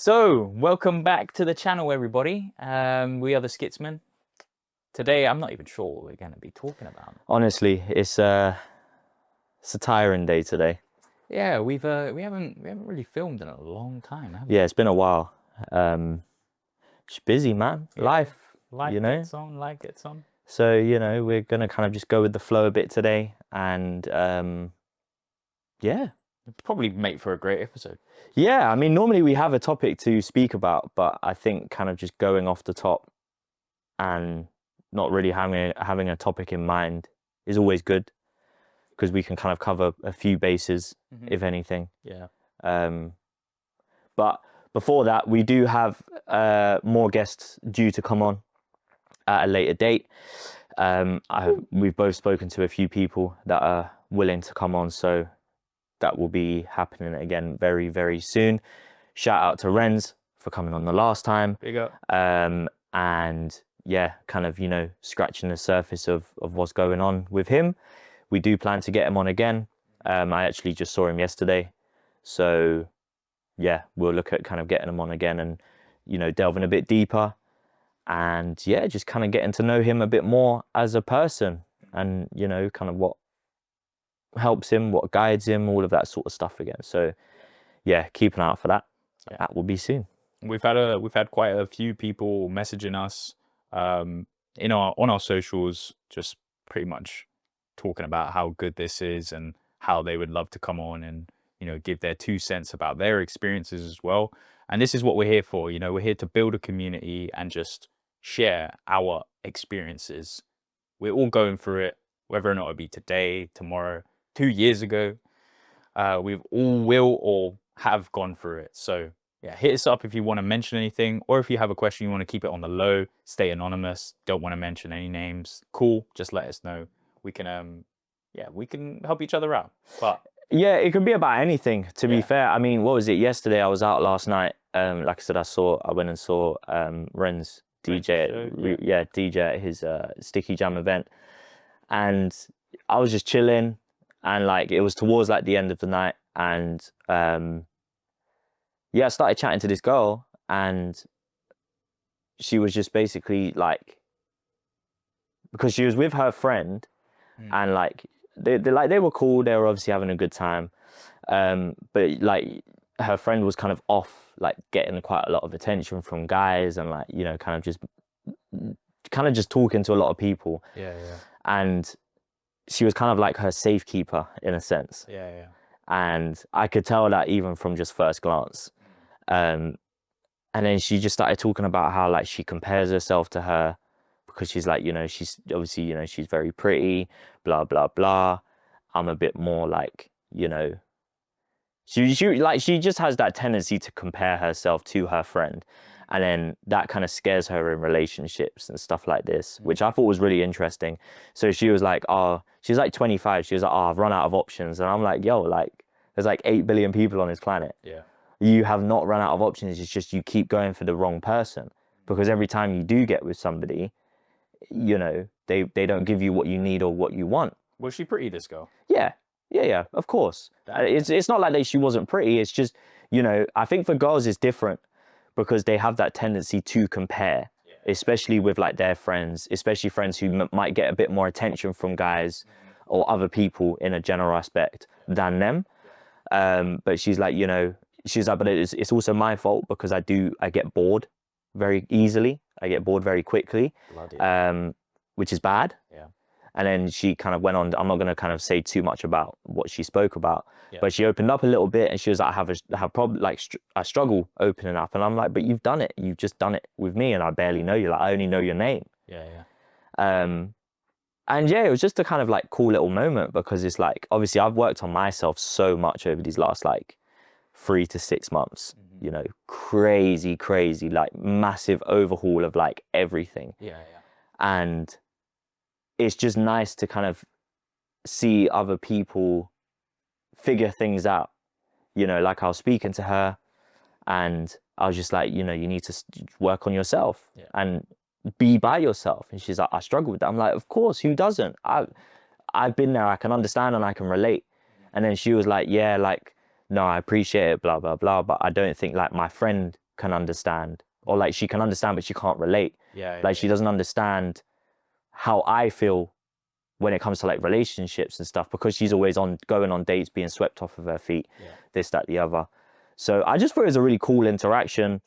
So, welcome back to the channel, everybody. We are the Skitzmen. Today, I'm not even sure what we're going to be talking about. Honestly, it's a tiring day today. Yeah, we haven't really filmed in a long time, have we? Yeah, it's been a while. Just busy, man. Yeah. Life, Life you know. gets on. So we're gonna kind of just go with the flow a bit today, and yeah. It'd probably make for a great episode. Yeah, I mean, normally we have a topic to speak about, but I think kind of just going off the top and not really having a topic in mind is always good, because we can kind of cover a few bases, if anything. Yeah. But before that, we do have more guests due to come on at a later date. We've both spoken to a few people that are willing to come on, so that will be happening again very, very soon. Shout out to Renz for coming on the last time. Big up. And yeah, kind of, scratching the surface of what's going on with him. We do plan to get him on again. I actually just saw him yesterday. So yeah, we'll look at kind of getting him on again and, delving a bit deeper. And yeah, just kind of getting to know him a bit more as a person and, kind of what helps him, what guides him, all of that sort of stuff again. So yeah, keep an eye out for that. Yeah. That will be soon. We've had quite a few people messaging us on our socials, just pretty much talking about how good this is and how they would love to come on and give their 2 cents about their experiences as well. And this is what we're here for. We're here to build a community and just share our experiences. We're all going through it, whether or not it be today, tomorrow, 2 years ago. We've all will or have gone through it. So yeah, hit us up if you want to mention anything, or if you have a question you want to keep it on the low, stay anonymous, don't want to mention any names. Cool, just let us know. We can we can help each other out. But yeah, it could be about anything, to be fair. I mean, what was it? Yesterday I was out last night. Like I said, I went and saw Ren's DJ, DJ at his Sticky Jam event, and I was just chilling, and like it was towards like the end of the night, and I started chatting to this girl, and she was just basically like, because she was with her friend, and like they were cool, they were obviously having a good time, but like her friend was kind of off, like getting quite a lot of attention from guys, and like kind of just talking to a lot of people. And she was kind of like her safekeeper in a sense. And I could tell that even from just first glance. And then she just started talking about how like she compares herself to her, because she's like, she's obviously, she's very pretty, blah, blah, blah. I'm a bit more like, she just has that tendency to compare herself to her friend. And then that kind of scares her in relationships and stuff like this, which I thought was really interesting. So she was like, she's like 25. She was like, I've run out of options. And I'm like, yo, like there's like 8 billion people on this planet. Yeah. You have not run out of options. It's just you keep going for the wrong person, because every time you do get with somebody, they don't give you what you need or what you want. Was she pretty, this girl? Yeah, of course. It's not like she wasn't pretty. It's just, I think for girls it's different, because they have that tendency to compare, especially with like their friends, especially friends who might get a bit more attention from guys or other people in a general aspect than them. But she's like, but it's also my fault, because I get bored very easily. I get bored very quickly, which is bad. Yeah. And then she kind of went on, I'm not going to kind of say too much about what she spoke about, but she opened up a little bit, and she was like, I have problem, like I struggle opening up. And I'm like, but you've done it. You've just done it with me, and I barely know you. Like, I only know your name. And yeah, it was just a kind of like cool little moment, because it's like, obviously I've worked on myself so much over these last like 3 to 6 months, crazy, like massive overhaul of like everything. And it's just nice to kind of see other people figure things out. Like I was speaking to her, and I was just like, you need to work on yourself and be by yourself. And she's like, I struggle with that. I'm like, of course, who doesn't? I've been there, I can understand and I can relate. And then she was like, yeah, like, no, I appreciate it, blah, blah, blah. But I don't think like my friend can understand, or like she can understand but she can't relate. Like she doesn't understand how I feel when it comes to like relationships and stuff, because she's always going on dates, being swept off of her feet, this, that, the other. So I just thought it was a really cool interaction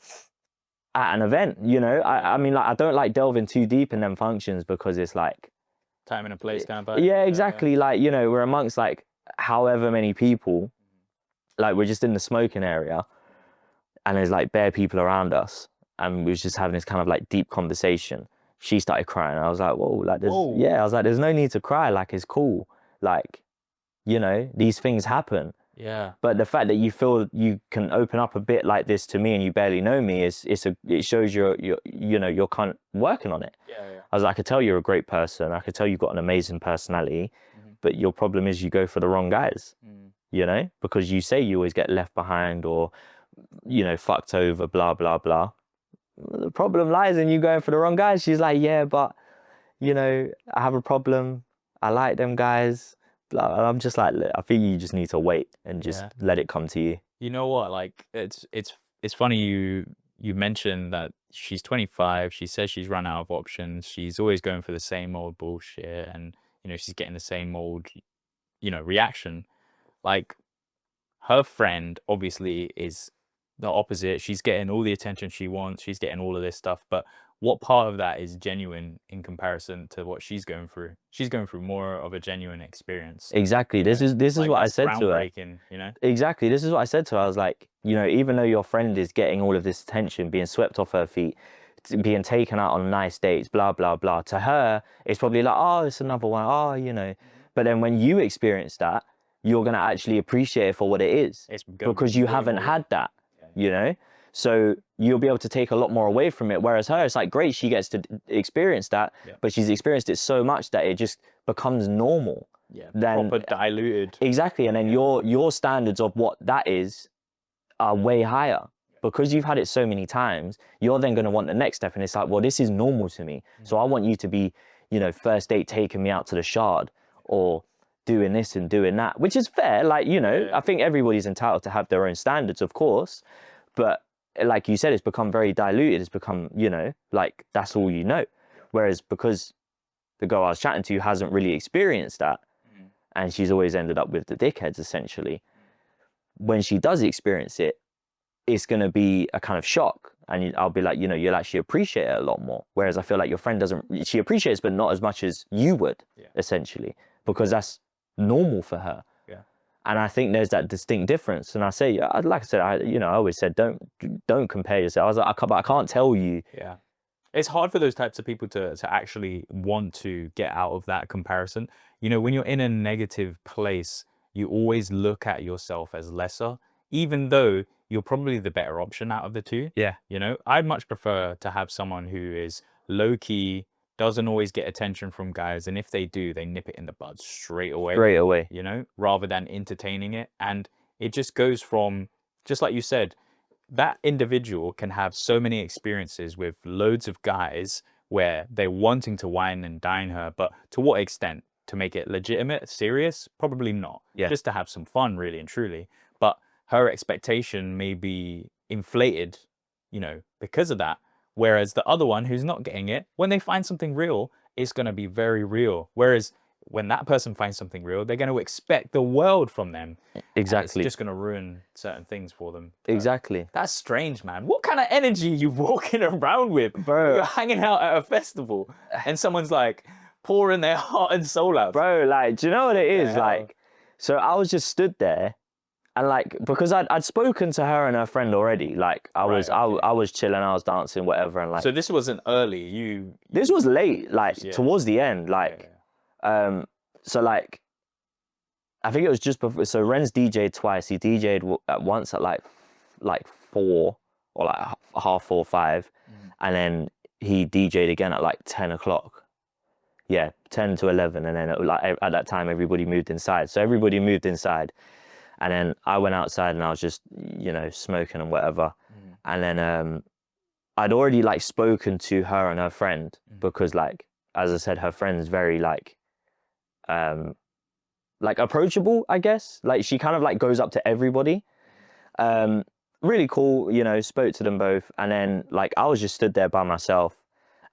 at an event, you know. I mean, like, I don't like delving too deep in them functions because it's like time and a place kind of vibe. Yeah, exactly. Like, you know, we're amongst like however many people, like we're just in the smoking area and there's like bare people around us, and we was just having this kind of like deep conversation. She started crying. I was like, whoa, like I was like, there's no need to cry. Like, it's cool. Like, you know, these things happen. Yeah. But the fact that you feel you can open up a bit like this to me and you barely know me it shows you're kind of working on it. Yeah. I was like, I could tell you're a great person. I could tell you've got an amazing personality, but your problem is you go for the wrong guys, you know, because you say you always get left behind or, you know, fucked over, blah, blah, blah. The problem lies in you going for the wrong guys. She's like, yeah, but, you know, I have a problem. I like them guys. Blah. And I'm just like, I think you just need to wait and just let it come to you. You know what? Like, it's funny you mentioned that she's 25. She says she's run out of options. She's always going for the same old bullshit, and you know she's getting the same old, you know, reaction. Like, her friend obviously is the opposite. She's getting all the attention she wants. She's getting all of this stuff. But what part of that is genuine in comparison to what she's going through? She's going through more of a genuine experience. Exactly. This is Like, what I that's said to her. groundbreaking, you know? Exactly. This is what I said to her. I was like, you know, even though your friend is getting all of this attention, being swept off her feet, being taken out on nice dates, blah, blah, blah, to her, it's probably like, oh, it's another one. Oh, you know. But then when you experience that, you're going to actually appreciate it for what it is, because you haven't had that, you know? So you'll be able to take a lot more away from it. Whereas her, it's like, great, she gets to experience that, but she's experienced it so much that it just becomes normal. Yeah, proper diluted. Exactly. And then your standards of what that is are way higher. Because you've had it so many times, you're then going to want the next step. And it's like, well, this is normal to me. So I want you to be, you know, first date taking me out to the Shard, or doing this and doing that, which is fair. Like, you know, I think everybody's entitled to have their own standards, of course. But like you said, it's become very diluted. It's become, you know, like that's all you know. Whereas because the girl I was chatting to hasn't really experienced that, and she's always ended up with the dickheads, essentially. When she does experience it, it's going to be a kind of shock. And I'll be like, you know, you'll actually appreciate it a lot more. Whereas I feel like your friend doesn't, she appreciates, but not as much as you would, essentially, because that's normal for her. Yeah. And I think there's that distinct difference. And I say, like I said, I always said, don't compare yourself. I was like, I can't tell you. Yeah. It's hard for those types of people to actually want to get out of that comparison. You know, when you're in a negative place, you always look at yourself as lesser, even though you're probably the better option out of the two. Yeah. You know, I'd much prefer to have someone who is low key, doesn't always get attention from guys. And if they do, they nip it in the bud straight away. You know, rather than entertaining it. And it just goes from, just like you said, that individual can have so many experiences with loads of guys where they're wanting to wine and dine her, but to what extent? To make it legitimate, serious? Probably not. Yeah. Just to have some fun, really and truly. But her expectation may be inflated, you know, because of that. Whereas the other one who's not getting it, when they find something real, it's going to be very real. Whereas when that person finds something real, they're going to expect the world from them. Exactly. It's just going to ruin certain things for them. Exactly. That's strange, man. What kind of energy are you walking around with? Bro. You're hanging out at a festival and someone's like pouring their heart and soul out. Bro, like, do you know what it is? Like, so I was just stood there, and like, because I'd spoken to her and her friend already. Like, I was chilling, I was dancing, whatever, and like. So this wasn't early. This was late, like towards the end, like. So like, I think it was just before. So Ren's DJ'd twice. He DJ'd at once at like 4 or like half 4, 5, and then he DJ'd again at like 10 o'clock. Yeah, 10 to 11, and then like at that time everybody moved inside. So everybody moved inside, and then I went outside and I was just, you know, smoking and whatever. And then I'd already like spoken to her and her friend, because like, as I said, her friend's very like approachable, I guess. Like, she kind of like goes up to everybody. really cool, you know, spoke to them both. And then like I was just stood there by myself.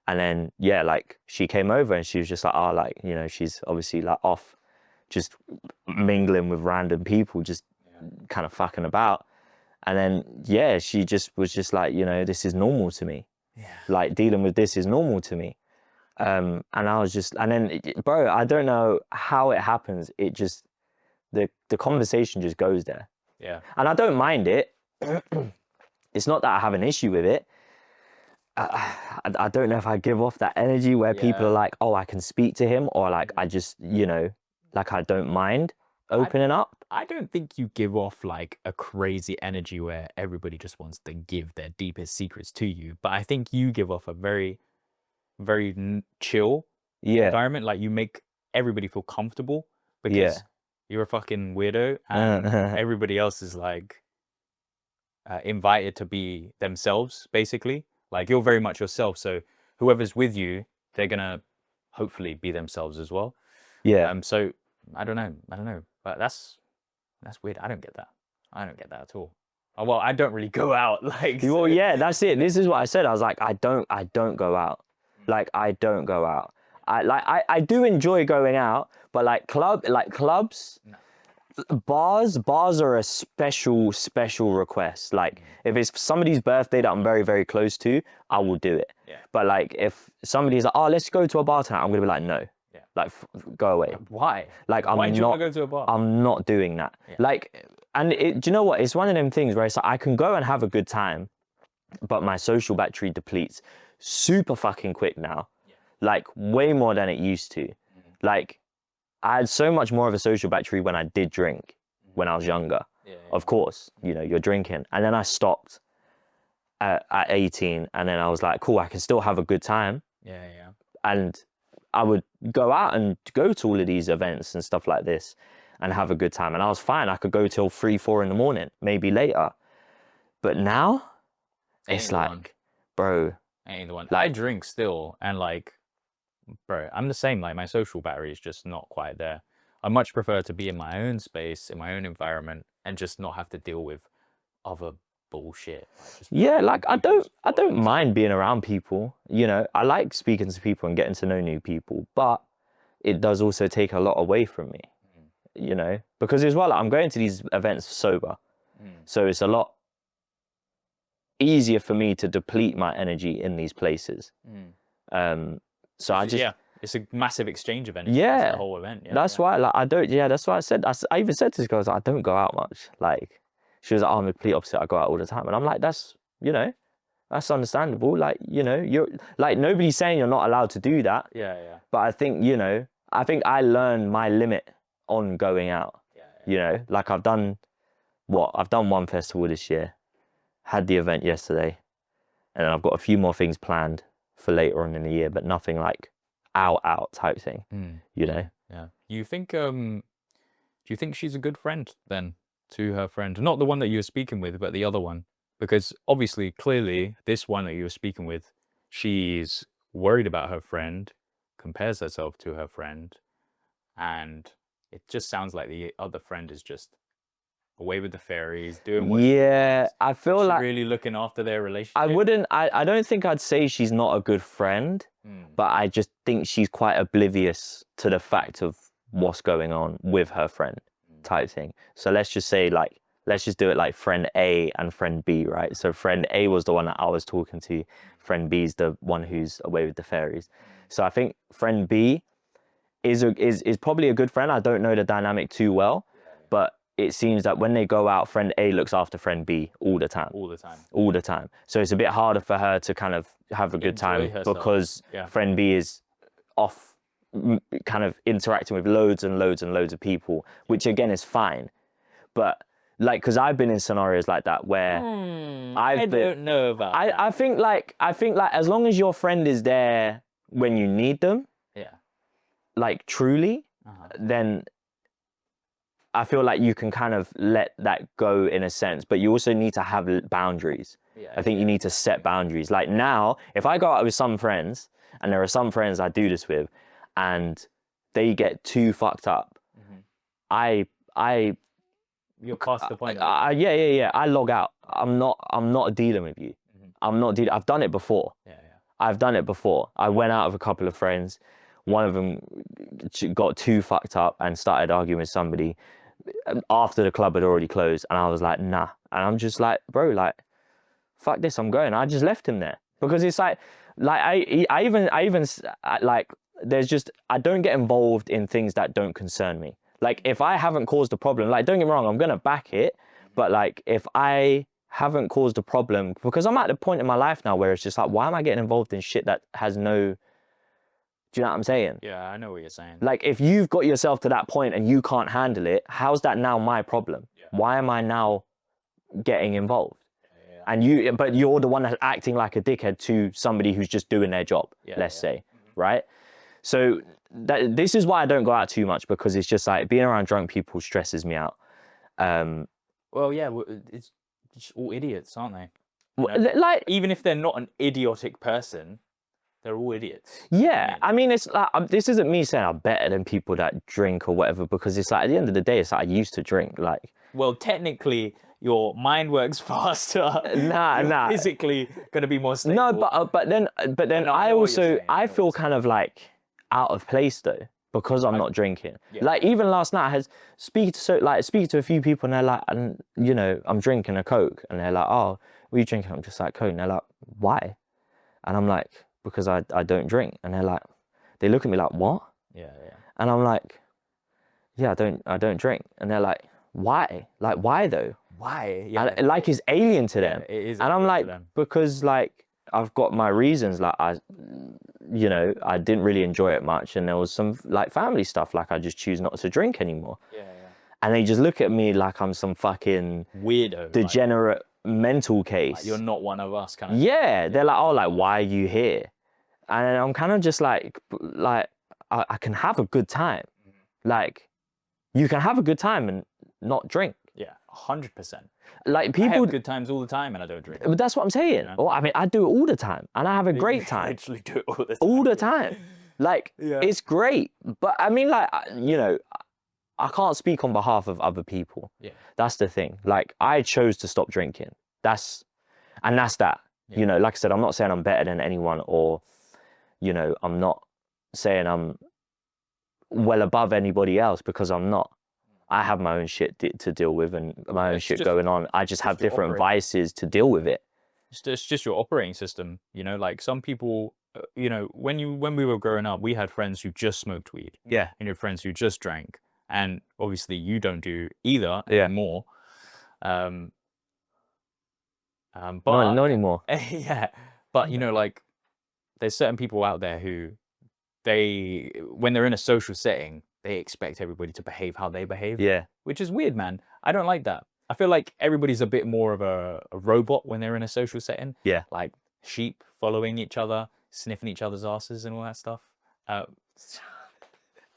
And then yeah, like she came over and she was just like, oh, like, you know, she's obviously like off just mingling with random people, just kind of fucking about. And then yeah, she just was just like, you know, this is normal to me. Yeah. Like dealing with this is normal to me. And I was just, and then bro, I don't know how it happens. It just, the conversation just goes there. Yeah. And I don't mind it. It's not that I have an issue with it. I don't know if I give off that energy where people are like, oh, I can speak to him, or like I just, you know, like I don't mind opening up. I don't think you give off like a crazy energy where everybody just wants to give their deepest secrets to you. But I think you give off a very, very chill Yeah, environment. Like you make everybody feel comfortable yeah. because you're a fucking weirdo and everybody else is like invited to be themselves, basically. Like you're very much yourself. So whoever's with you, they're gonna hopefully be themselves as well. Yeah. So I don't know. But that's weird. I don't get that. I don't get that at all. Oh, well, I don't really go out like. Well, yeah, that's it. This is what I said. I was like, I don't go out. Like I don't go out. I do enjoy going out, but like clubs, No. bars are a special request. Like if it's somebody's birthday that I'm very, very close to, I will do it. Yeah. But like if somebody's like, oh, let's go to a bar tonight, I'm gonna be like, no. Yeah. Like go away. Why? Like Why do you want to go to a bar? I'm not doing that. Yeah. Like, and do you know what? It's one of them things where it's like I can go and have a good time, but my social battery depletes super fucking quick now. Yeah. Like way more than it used to. Like I had so much more of a social battery when I did drink when I was younger. Yeah. Of course, you know, you're drinking. And then I stopped at 18, and then I was like, cool, I can still have a good time. Yeah. And I would go out and go to all of these events and stuff like this and have a good time. And I was fine. I could go till 3, 4 in the morning, maybe later. But now it's like, bro. Ain't the one. Like, I drink still, and like, bro, I'm the same. Like my social battery is just not quite there. I much prefer to be in my own space, in my own environment, and just not have to deal with other bullshit. Yeah, like I don't mind being around people. You know, I like speaking to people and getting to know new people, but it does also take a lot away from me. You know, because as well, I'm going to these events sober, so it's a lot easier for me to deplete my energy in these places. So I just it's a massive exchange of energy. Yeah, that's the whole event. Yeah, that's why. Like I don't. Yeah, that's why I said. I even said to this girl, I was like, I don't go out much. Like she was like, oh, I'm the complete opposite. I go out all the time, and I'm like, that's, you know, that's understandable. Like, you know, you're like, nobody's saying you're not allowed to do that. Yeah. But I think, you know, I learned my limit on going out. You know, like I've done one festival this year, had the event yesterday, and then I've got a few more things planned for later on in the year, but nothing like out type thing. You know. Yeah. You think do you think she's a good friend then to her friend? Not the one that you were speaking with, but the other one. Because obviously, clearly, this one that you were speaking with, she's worried about her friend, compares herself to her friend, and it just sounds like the other friend is just away with the fairies, doing what she wants. I feel like really looking after their relationship. I don't think I'd say she's not a good friend, but I just think she's quite oblivious to the fact of what's going on with her friend type thing. So let's just say like, let's just do it like friend A and friend B, right? So friend A was the one that I was talking to. Friend B is the one who's away with the fairies. So I think friend B is probably a good friend. I don't know the dynamic too well, but it seems that when they go out, friend A looks after friend B all the time. All the time. So it's a bit harder for her to kind of have a good time because friend B is off kind of interacting with loads and loads and loads of people, which again is fine. But like, because I've been in scenarios like that where I don't know about that. I think like as long as your friend is there when you need them, like truly, then I feel like you can kind of let that go in a sense, but you also need to have boundaries. I think you need to set boundaries. Like now, if I go out with some friends, and there are some friends I do this with, and they get too fucked up, I You're past the point. Yeah. I log out. I'm not dealing with you. I'm not dealing. I've done it before. Yeah. I've done it before. I went out with a couple of friends. One of them got too fucked up and started arguing with somebody after the club had already closed. And I was like, nah. And I'm just like, bro, like, fuck this, I'm going. I just left him there because it's like I even like, there's just, I don't get involved in things that don't concern me. Like, if I haven't caused a problem, like, don't get me wrong, I'm gonna back it, but like, if I haven't caused a problem, because I'm at the point in my life now where it's just like, why am I getting involved in shit that has no, do you know what I'm saying? Yeah, I know what you're saying. Like, if you've got yourself to that point and you can't handle it, how's that now my problem? Yeah. Why am I now getting involved? Yeah. And but you're the one that's acting like a dickhead to somebody who's just doing their job, let's say, right? So this is why I don't go out too much, because it's just like, being around drunk people stresses me out. Well, yeah, it's just all idiots, aren't they? Like, even if they're not an idiotic person, they're all idiots. Yeah, I mean, it's like, this isn't me saying I'm better than people that drink or whatever, because it's like, at the end of the day, it's like, I used to drink, like. Well, technically, your mind works faster. Nah. Physically gonna be more stable. No, but then I feel kind of like out of place though, because I'm not drinking. Yeah. Like, even last night I had speak to a few people, and they're like, and you know, I'm drinking a Coke, and they're like, oh, what are you drinking? I'm just like, Coke. And they're like, why? And I'm like, because I don't drink. And they're like, they look at me like, what? Yeah. And I'm like, yeah, I don't drink. And they're like, why? Like, why though? Why? Yeah. And, like, it's alien to them. It is. And I'm like, because like, I've got my reasons. Like, I didn't really enjoy it much, and there was some like family stuff. Like, I just choose not to drink anymore. Yeah. And they just look at me like I'm some fucking weirdo, degenerate mental case. Like, you're not one of us, kind of. Yeah, they're like, oh, like, why are you here? And I'm kind of just like I can have a good time. Like, you can have a good time and not drink. Yeah, 100%. Like, people I have good times all the time and I don't drink. But that's what I'm saying. You know? Well, I mean, I do it all the time, and I have a great time. I literally do it all the time. All the time. Like, it's great. But I mean, like, you know, I can't speak on behalf of other people. Yeah. That's the thing. Like, I chose to stop drinking. That's that. Yeah. You know, like I said, I'm not saying I'm better than anyone, or, you know, I'm not saying I'm well above anybody else, because I'm not. I have my own shit to deal with, and my own shit going on. I just have different vices to deal with it. It's just your operating system, you know. Like, some people, you know, when we were growing up, we had friends who just smoked weed. Yeah. And your friends who just drank, and obviously you don't do either anymore. But not anymore. Yeah, but you know, like, there's certain people out there who when they're in a social setting, they expect everybody to behave how they behave. Yeah. Which is weird, man. I don't like that. I feel like everybody's a bit more of a robot when they're in a social setting. Yeah. Like sheep following each other, sniffing each other's asses and all that stuff.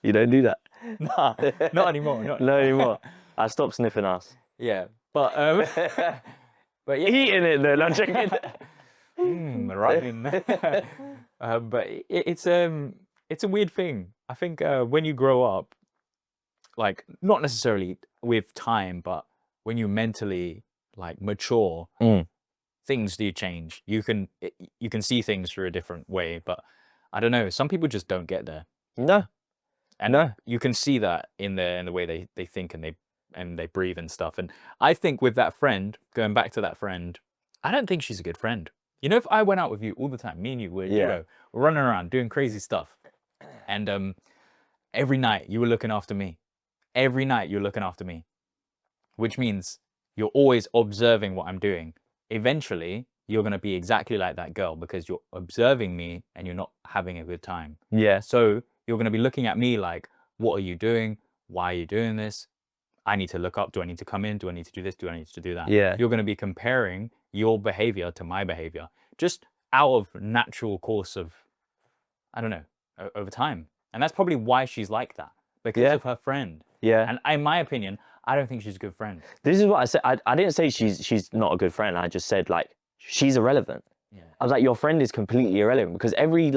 You don't do that? Nah, not anymore. Not anymore. I stopped sniffing ass. Yeah. But but yeah. Eating it though, not drinking. Right. But it's a weird thing. I think when you grow up, like, not necessarily with time, but when you mentally, like, mature, things do change. You can see things through a different way, but I don't know. Some people just don't get there. No. And you can see that in the way they think and they breathe and stuff. And I think with that friend, going back to that friend, I don't think she's a good friend. You know, if I went out with you all the time, me and you were, you know, running around doing crazy stuff, and every night you were looking after me. Every night you're looking after me, which means you're always observing what I'm doing. Eventually, you're going to be exactly like that girl, because you're observing me and you're not having a good time. Yeah. So you're going to be looking at me like, what are you doing? Why are you doing this? I need to look up. Do I need to come in? Do I need to do this? Do I need to do that? Yeah. You're going to be comparing your behavior to my behavior, just out of natural course of, I don't know, over time. And that's probably why she's like that, because of her friend. Yeah. And in my opinion, I don't think she's a good friend. This is what I said. I didn't say she's not a good friend. I just said, like, she's irrelevant. Yeah. I was like, your friend is completely irrelevant, because every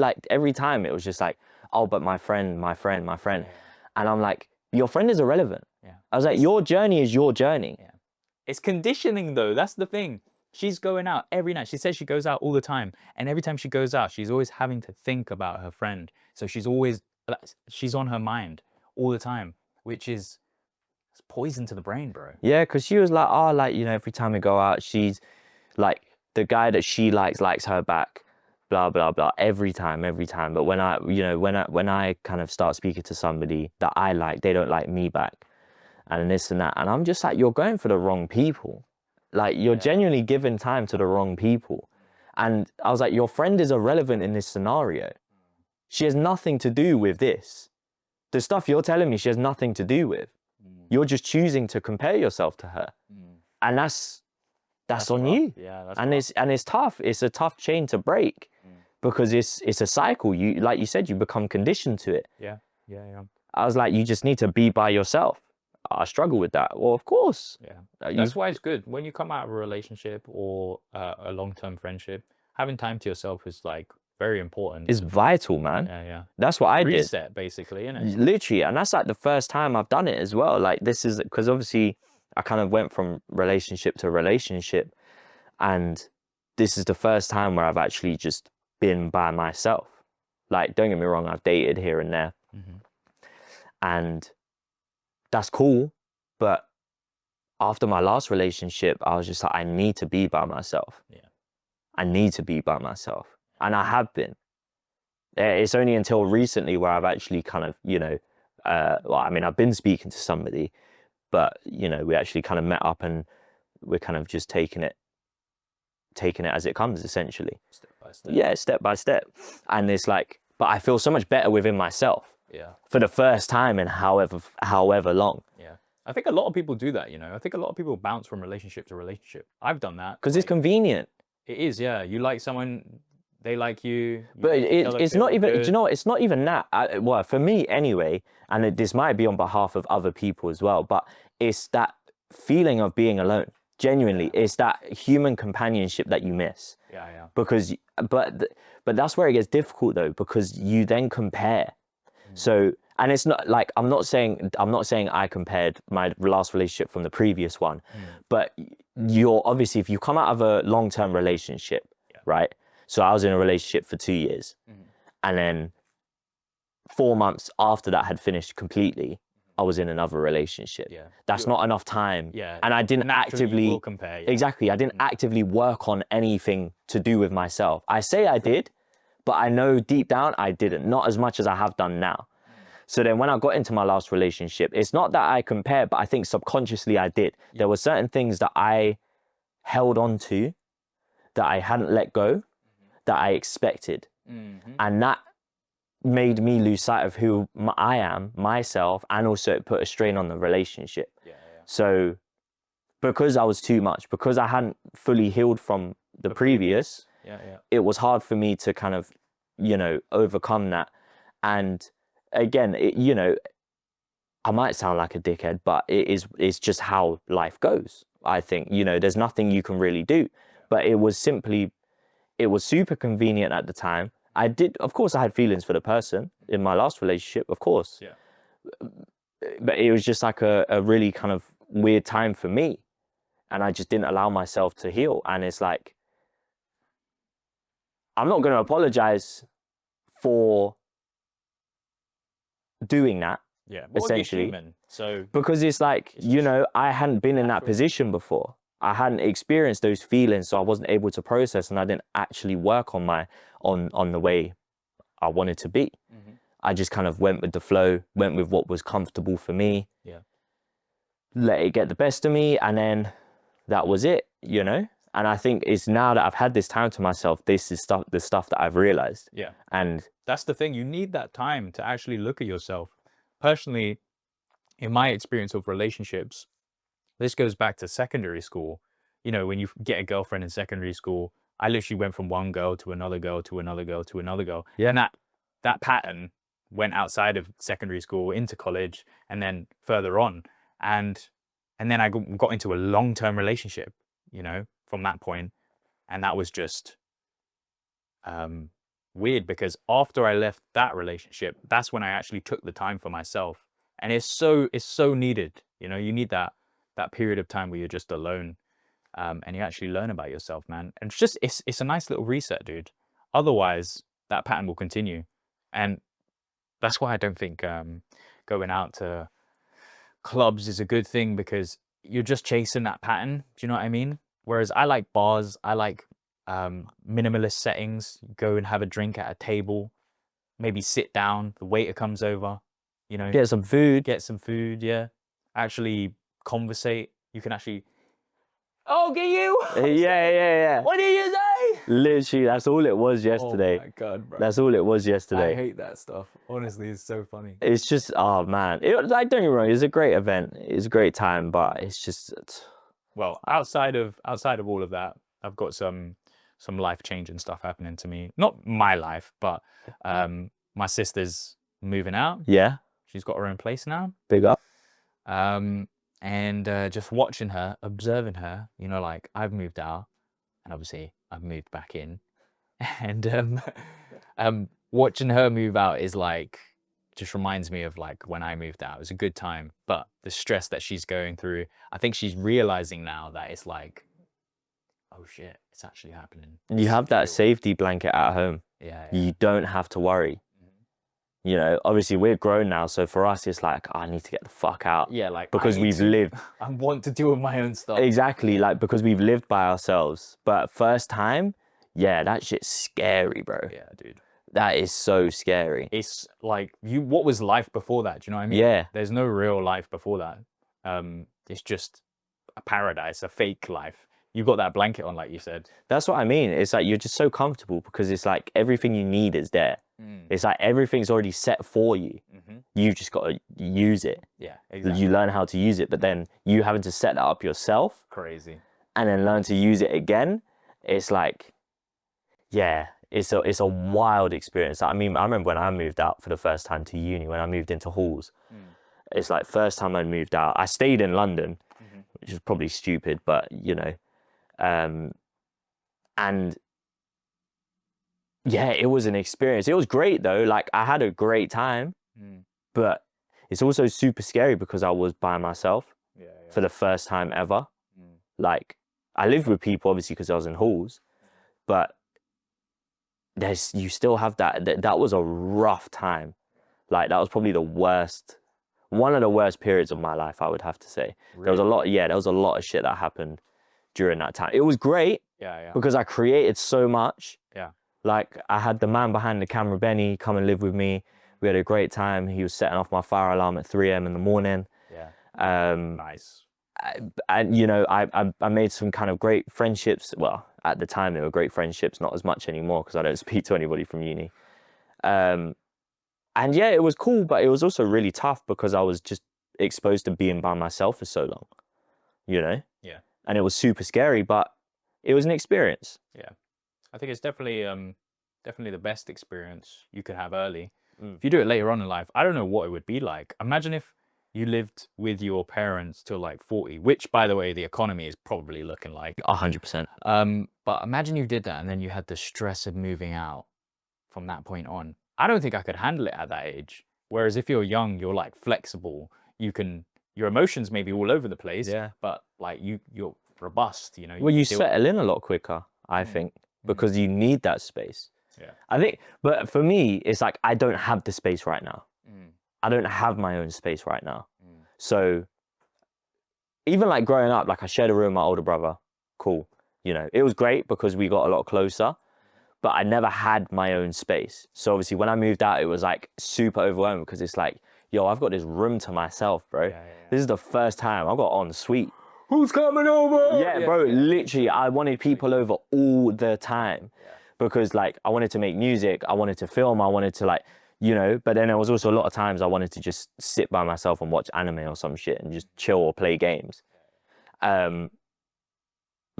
time it was just like, oh, but my friend. And I'm like, Your friend is irrelevant. Yeah. I was like, your journey is your journey. Yeah. It's conditioning though. That's the thing. She's going out every night. She says she goes out all the time. And every time she goes out, she's always having to think about her friend. So she's on her mind all the time, which is poison to the brain, bro. Yeah, because she was like, oh, like, you know, every time we go out, she's like, the guy that she likes her back, blah, blah, blah, every time. But when I, you know, when I kind of start speaking to somebody that I like, they don't like me back and this and that. And I'm just like, you're going for the wrong people. Like, you're genuinely giving time to the wrong people. And I was like, your friend is irrelevant in this scenario. She has nothing to do with this. The stuff you're telling me, she has nothing to do with. You're just choosing to compare yourself to her. And that's on rough. you. Yeah, that's and rough. it's tough. It's a tough chain to break because it's a cycle. You, like you said, you become conditioned to it. Yeah. I was like, you just need to be by yourself. I struggle with that. Well, of course. Yeah. That's why it's good when you come out of a relationship or a long-term friendship, having time to yourself is like very important. It's vital, man. Yeah. That's what I did. Reset, basically, innit? Literally. And that's like the first time I've done it as well. Like, this is because obviously I kind of went from relationship to relationship. And this is the first time where I've actually just been by myself. Like, don't get me wrong, I've dated here and there. And that's cool. But after my last relationship, I was just like, I need to be by myself. Yeah. I need to be by myself. And I have been. It's only until recently where I've actually kind of, you know, well, I mean, I've been speaking to somebody, but, you know, we actually kind of met up and we're kind of just taking it as it comes, essentially. Step by step. Yeah, step by step. And it's like, but I feel so much better within myself. Yeah. For the first time in however long. Yeah. I think a lot of people do that, you know. I think a lot of people bounce from relationship to relationship. I've done that. Because it's convenient. It is, yeah. You like someone, they like you. But it's not even, do you know what? It's not even that. Well, for me anyway, and this might be on behalf of other people as well, but it's that feeling of being alone. Genuinely, it's that human companionship that you miss. Yeah. Because, but that's where it gets difficult though, because you then compare. So, and it's not like, I'm not saying I compared my last relationship from the previous one, but you're obviously, if you come out of a long-term relationship, right? So I was in a relationship for 2 years and then 4 months after that had finished completely, I was in another relationship. Yeah. That's not enough time. Yeah. And I didn't actively, you will compare, yeah. Exactly. I didn't actively work on anything to do with myself. I say I did, but I know deep down I didn't, not as much as I have done now. So then when I got into my last relationship, it's not that I compared, but I think subconsciously I did. There were certain things that I held on to, that I hadn't let go, that I expected. And that made me lose sight of who I am, myself, and also it put a strain on the relationship. So because I was too much, because I hadn't fully healed from the previous, it was hard for me to kind of, you know, overcome that. And again, you know, I might sound like a dickhead, but it's just how life goes. I think, you know, there's nothing you can really do, but it was super convenient at the time. Of course I had feelings for the person in my last relationship, of course. But it was just like a really kind of weird time for me. And I just didn't allow myself to heal. And it's like, I'm not going to apologize for doing that. Essentially. Human, so because it's like, you know, I hadn't been in that position before. I hadn't experienced those feelings, so I wasn't able to process, and I didn't actually work on on the way I wanted to be. I just kind of went with the flow, went with what was comfortable for me. Let it get the best of me, and then that was it, you know? And I think it's now that I've had this time to myself, this is the stuff that I've realized. And that's the thing. You need that time to actually look at yourself. Personally, in my experience of relationships, this goes back to secondary school. You know, when you get a girlfriend in secondary school, I literally went from one girl to another girl to another girl to another girl. And that pattern went outside of secondary school into college and then further on. And then I got into a long-term relationship, you know, from that point. And that was just weird, because after I left that relationship, that's when I actually took the time for myself And it's so needed. You know, you need that period of time where you're just alone, and you actually learn about yourself, man. And it's a nice little reset, dude. Otherwise, that pattern will continue, and that's why I don't think going out to clubs is a good thing, because you're just chasing that pattern. Do you know what I mean? Whereas I like bars, I like minimalist settings. Go and have a drink at a table, maybe sit down. The waiter comes over, you know, Get some food. Yeah, actually conversate. You can actually, oh, get you. Yeah. What did you say? Literally, that's all it was yesterday. Oh my God, bro. That's all it was yesterday. I hate that stuff. Honestly, it's so funny. It's just, oh man, like, don't get me wrong, it's a great event, it's a great time, but it's just, well, outside of all of that, I've got some life-changing stuff happening to me. Not my life, but my sister's moving out. Yeah. She's got her own place now. Big up. And just watching her, observing her, you know, like, I've moved out, and obviously I've moved back in, and watching her move out is like, just reminds me of like when I moved out. It was a good time, but the stress that she's going through, I think she's realizing now that it's like, oh shit, it's actually happening. You have that safety blanket at home. Yeah. You don't have to worry. You know, obviously we're grown now, so for us it's like, I need to get the fuck out. Yeah, like, because we've lived. I want to deal with my own stuff. Exactly, like, because we've lived by ourselves. But first time, yeah, that shit's scary, bro. Yeah, dude. That is so scary. It's like, what was life before that? Do you know what I mean? Yeah. There's no real life before that. It's just a paradise, a fake life. You've got that blanket on, like you said. That's what I mean. It's like, you're just so comfortable because it's like everything you need is there. It's like everything's already set for you. You've just got to use it. Yeah, exactly. You learn how to use it, but then you having to set that up yourself. Crazy. And then learn to use it again. It's like, yeah, it's a wild experience. I mean, I remember when I moved out for the first time to uni, when I moved into halls. It's like, first time I moved out, I stayed in London, which is probably stupid, but you know, and yeah, it was an experience. It was great though. Like, I had a great time, but it's also super scary because I was by myself for the first time ever. Like, I lived with people obviously because I was in halls, but you still have that was a rough time. Like, that was probably one of the worst periods of my life, I would have to say. Really? There was a lot of shit that happened during that time. It was great because I created so much. Like, I had the man behind the camera, Benny, come and live with me. We had a great time. He was setting off my fire alarm at 3 a.m. in the morning. Nice. And you know, I made some kind of great friendships. Well, at the time they were great friendships, not as much anymore because I don't speak to anybody from uni. And yeah, it was cool, but it was also really tough because I was just exposed to being by myself for so long, you know? Yeah. And it was super scary, but it was an experience. Yeah. I think it's definitely the best experience you could have early. If you do it later on in life, I don't know what it would be like. Imagine if you lived with your parents till like 40, which, by the way, the economy is probably looking like 100%. But imagine you did that and then you had the stress of moving out from that point on. I don't think I could handle it at that age. Whereas if you're young, you're like flexible. Your emotions may be all over the place, but like you're robust, you know. Well, you settle in a lot quicker, I think, because you need that space. Yeah. I think, but for me, it's like, I don't have the space right now. I don't have my own space right now. So even like growing up, like, I shared a room with my older brother. Cool. You know, it was great because we got a lot closer, but I never had my own space. So obviously when I moved out, it was like super overwhelming because it's like, yo, I've got this room to myself, bro. This is the first time I've got en suite. Who's coming over? Yeah, bro, literally, I wanted people over all the time because like, I wanted to make music, I wanted to film, I wanted to like, you know, but then there was also a lot of times I wanted to just sit by myself and watch anime or some shit and just chill or play games. But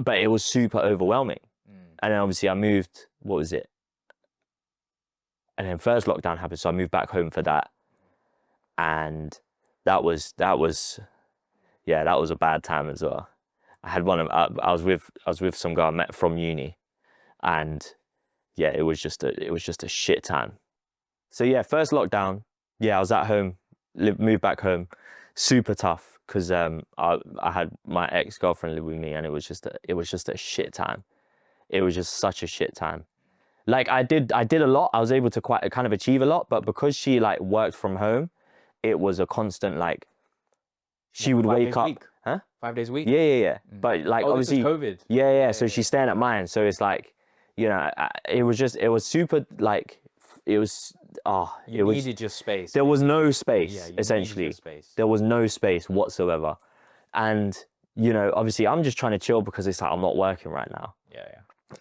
it was super overwhelming. And then obviously I moved, what was it? And then first lockdown happened, so I moved back home for that. And that was a bad time as well. I was with some guy I met from uni, and yeah, it was just a shit time. So yeah, first lockdown, yeah, I was at home moved back home. Super tough because I had my ex-girlfriend live with me, and it was just a shit time. It was just such a shit time. Like I did a lot. I was able to quite kind of achieve a lot, but because she like worked from home, it was a constant like. She would wake up, huh? 5 days a week. Yeah. But like obviously, this is COVID. Yeah. So she's staying at mine, so it's like, you know, it was super like, it was You needed your space. There was no space, Yeah, you essentially. needed your space. There was no space whatsoever. And, you know, obviously I'm just trying to chill because it's like I'm not working right now. Yeah.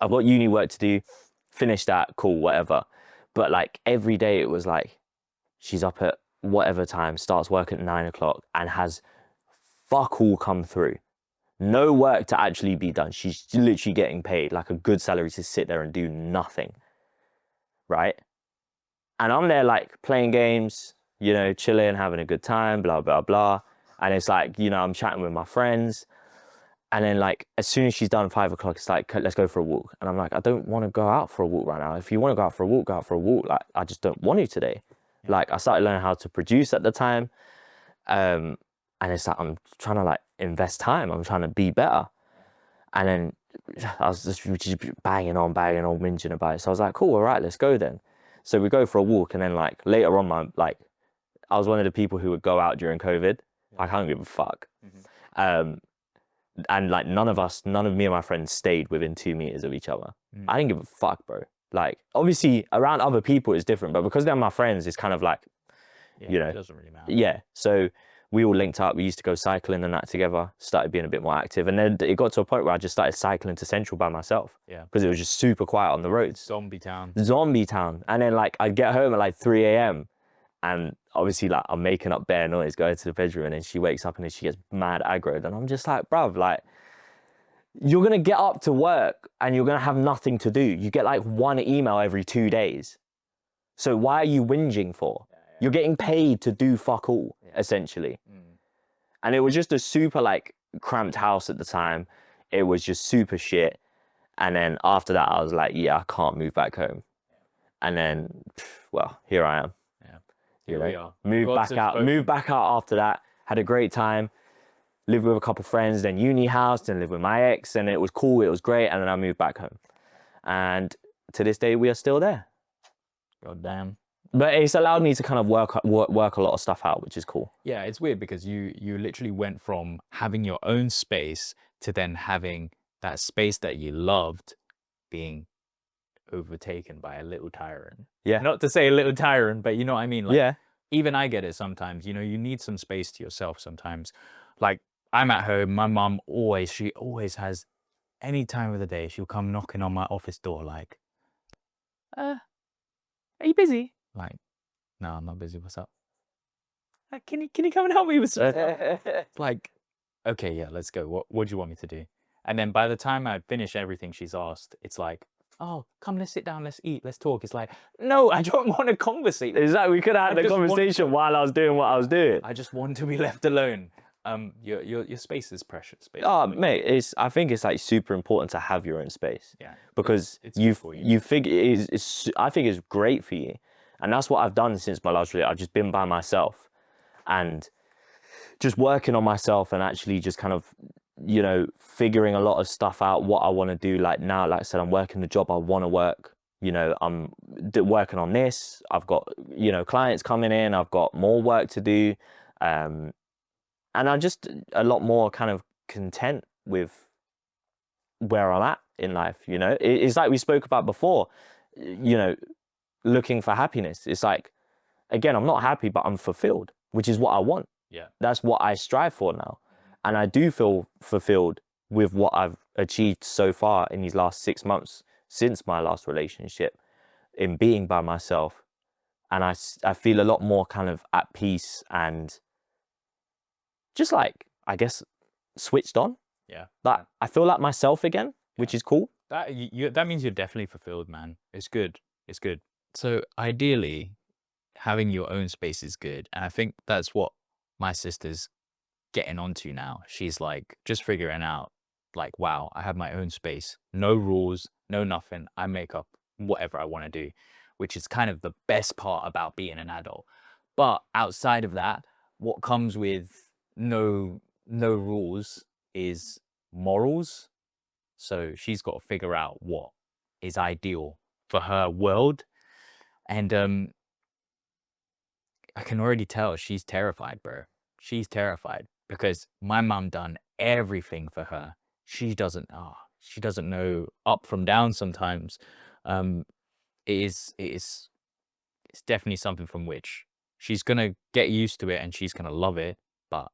I've got uni work to do, finish that, cool, whatever. But like every day it was like, she's up at whatever time, starts work at 9 o'clock and has fuck all come through. No work to actually be done. She's literally getting paid like a good salary to sit there and do nothing. Right? And I'm there like playing games, you know, chilling, having a good time, blah, blah, blah. And it's like, you know, I'm chatting with my friends. And then like, as soon as she's done 5 o'clock, it's like, let's go for a walk. And I'm like, I don't want to go out for a walk right now. If you want to go out for a walk, go out for a walk. Like, I just don't want to today. Yeah. Like I started learning how to produce at the time. And it's like, I'm trying to like invest time. I'm trying to be better. And then I was just banging on, whinging about it. So I was like, cool, all right, let's go then. So we go for a walk, and then like later on, I was one of the people who would go out during COVID. Like I don't give a fuck. And like none of me and my friends stayed within 2 meters of each other. I didn't give a fuck, bro. Like obviously around other people it's different, but because they're my friends, it's kind of like, you know, it doesn't really matter. Yeah. So we all linked up. We used to go cycling and that together. Started being a bit more active, and then it got to a point where I just started cycling to Central by myself. Yeah. Because it was just super quiet on the roads. Zombie town. And then like I'd get home at like 3 a.m. and obviously like I'm making up bare noise, going to the bedroom, and then she wakes up and then she gets mad aggroed, and I'm just like, bruv, like you're gonna get up to work and you're gonna have nothing to do. You get like one email every 2 days. So why are you whinging for? You're getting paid to do fuck all, essentially. And it was just a super like cramped house at the time. It was just super shit. And then after that, I was like, yeah, I can't move back home. And then, well, here I am. Yeah, here we are. Moved back out after that. Had a great time. Lived with a couple friends, then uni house, then lived with my ex, and it was cool. It was great. And then I moved back home. And to this day, we are still there. God damn. But it's allowed me to kind of work a lot of stuff out, which is cool. Yeah, it's weird because you literally went from having your own space to then having that space that you loved being overtaken by a little tyrant. Yeah. Not to say a little tyrant, but you know what I mean? Like, yeah. Even I get it sometimes. You know, you need some space to yourself sometimes. Like, I'm at home. My mom she always has, any time of the day, she'll come knocking on my office door like, are you busy? Like, no, I'm not busy. What's up? Can you come and help me with something? Like, okay, yeah, let's go. What do you want me to do? And then by the time I finish everything she's asked, it's like, oh, come, let's sit down, let's eat, let's talk. It's like, no, I don't want to conversate. Exactly. We could have had the conversation while I was doing what I was doing. I just want to be left alone. Your space is precious. Basically. Oh, mate, I think it's like super important to have your own space. Yeah. Because you figure I think it's great for you. And that's what I've done since my last relationship. I've just been by myself and just working on myself and actually just kind of, you know, figuring a lot of stuff out, what I want to do. Like now, like I said, I'm working the job I want to work. You know, I'm working on this. I've got, you know, clients coming in. I've got more work to do. And I'm just a lot more kind of content with where I'm at in life, you know. It's like we spoke about before, you know, looking for happiness. It's like, again, I'm not happy, but I'm fulfilled, which is what I want. Yeah. That's what I strive for now. And I do feel fulfilled with what I've achieved so far in these last 6 months since my last relationship, in being by myself. And I feel a lot more kind of at peace and just like, I guess, switched on. Yeah. Like, I feel like myself again, which is cool. That means you're definitely fulfilled, man. It's good. It's good. So ideally, having your own space is good. And I think that's what my sister's getting onto now. She's like just figuring out like, wow, I have my own space. No rules, no nothing. I make up whatever I want to do, which is kind of the best part about being an adult. But outside of that, what comes with no rules is morals. So she's got to figure out what is ideal for her world. And I can already tell she's terrified, bro. She's terrified because my mum done everything for her. She doesn't know up from down sometimes. Um, it's definitely something from which she's gonna get used to it and she's gonna love it. But